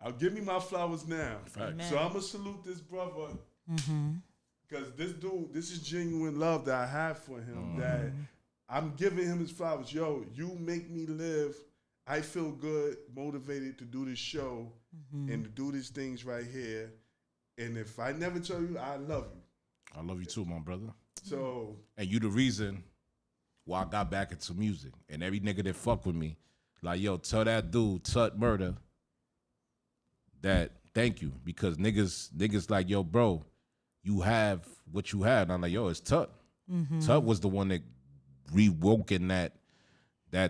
Speaker 4: I'll give me my flowers now."
Speaker 1: Right.
Speaker 4: So I'm going to salute this brother, because this is genuine love that I have for him, that I'm giving him his flowers. Yo, you make me live. I feel good, motivated to do this show and to do these things right here. And if I never tell you, I love you.
Speaker 1: I love you too, my brother.
Speaker 4: So,
Speaker 1: and you the reason why I got back into music. And every nigga that fuck with me, like, yo, tell that dude, Tut Murder, that thank you. Because niggas like, yo, bro, you have what you had. And I'm like, yo, it's Tut. Tut was the one that rewoke in that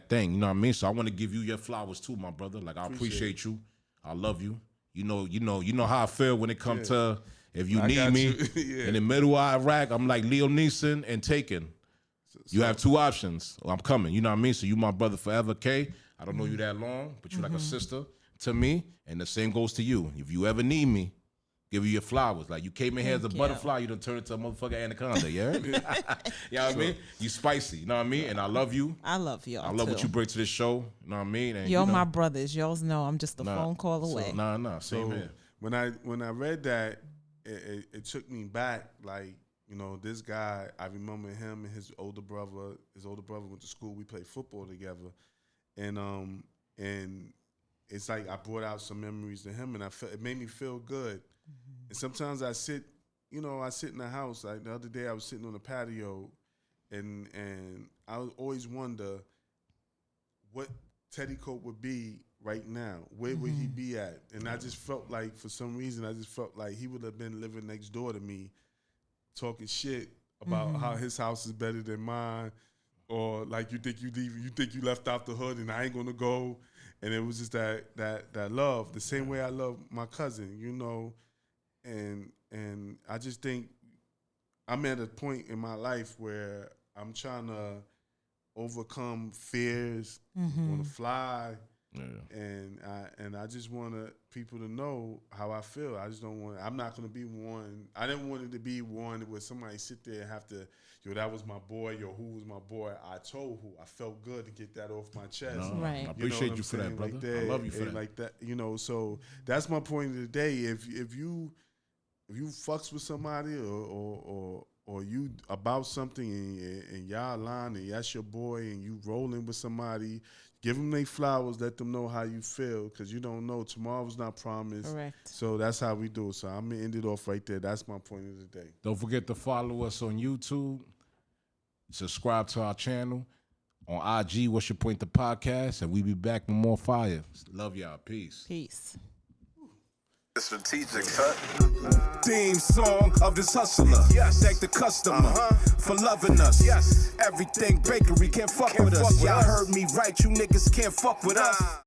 Speaker 1: thing. You know what I mean? So I want to give you your flowers too, my brother. Like, I appreciate you. I love you. You know how I feel when it comes to, if you need me in the middle of Iraq, I'm like Leo Neeson and Taken. You have two options. I'm coming. You know what I mean? So you my brother forever, K. I don't know you that long, but you're like a sister to me. And the same goes to you. If you ever need me, give you your flowers. Like, you came in here as a butterfly, you done turned into a motherfucking anaconda. You heard? You know what I mean? You spicy. You know what I mean? And I love you.
Speaker 2: I love y'all.
Speaker 1: I love
Speaker 2: too.
Speaker 1: what you bring to this show. You know what I mean? And,
Speaker 2: Y'all my brothers. Y'all know I'm just a phone call away.
Speaker 1: Nah. Same here.
Speaker 4: When I read that, it took me back. Like, you know, this guy, I remember him and his older brother. His older brother went to school. We played football together, and it's like I brought out some memories to him, and it made me feel good. And sometimes I sit in the house. Like the other day, I was sitting on the patio, and I would always wonder what Teddy Cope would be right now. Where would he be at? And I just felt like, for some reason, he would have been living next door to me, talking shit about how his house is better than mine, or like you think you left out the hood and I ain't gonna go, and it was just that love, the same way I love my cousin, you know, and I just think I'm at a point in my life where I'm trying to overcome fears, want to fly. Yeah. And I just want people to know how I feel. I just don't want. I'm not gonna be one. I didn't want it to be one where somebody sit there and have to, that was my boy, who was my boy. I told who. I felt good to get that off my chest.
Speaker 1: No, right. I appreciate you for that, brother. Like that, I love you for that.
Speaker 4: Like that, So that's my point of the day. If you fucks with somebody or you about something and y'all line and that's your boy and you rolling with somebody, give them their flowers, let them know how you feel, because you don't know. Tomorrow's not promised. Correct. So that's how we do it. So I'm going to end it off right there. That's my point of the day.
Speaker 1: Don't forget to follow us on YouTube. Subscribe to our channel. On IG, What's Your Point, the podcast. And we be back with more fire. Love y'all. Peace.
Speaker 2: Peace.
Speaker 3: Strategic cut. Theme song of this hustler. Yes. Thank the customer for loving us. Yes. Everything bakery can't fuck with us. Y'all heard me right. You niggas can't fuck with us.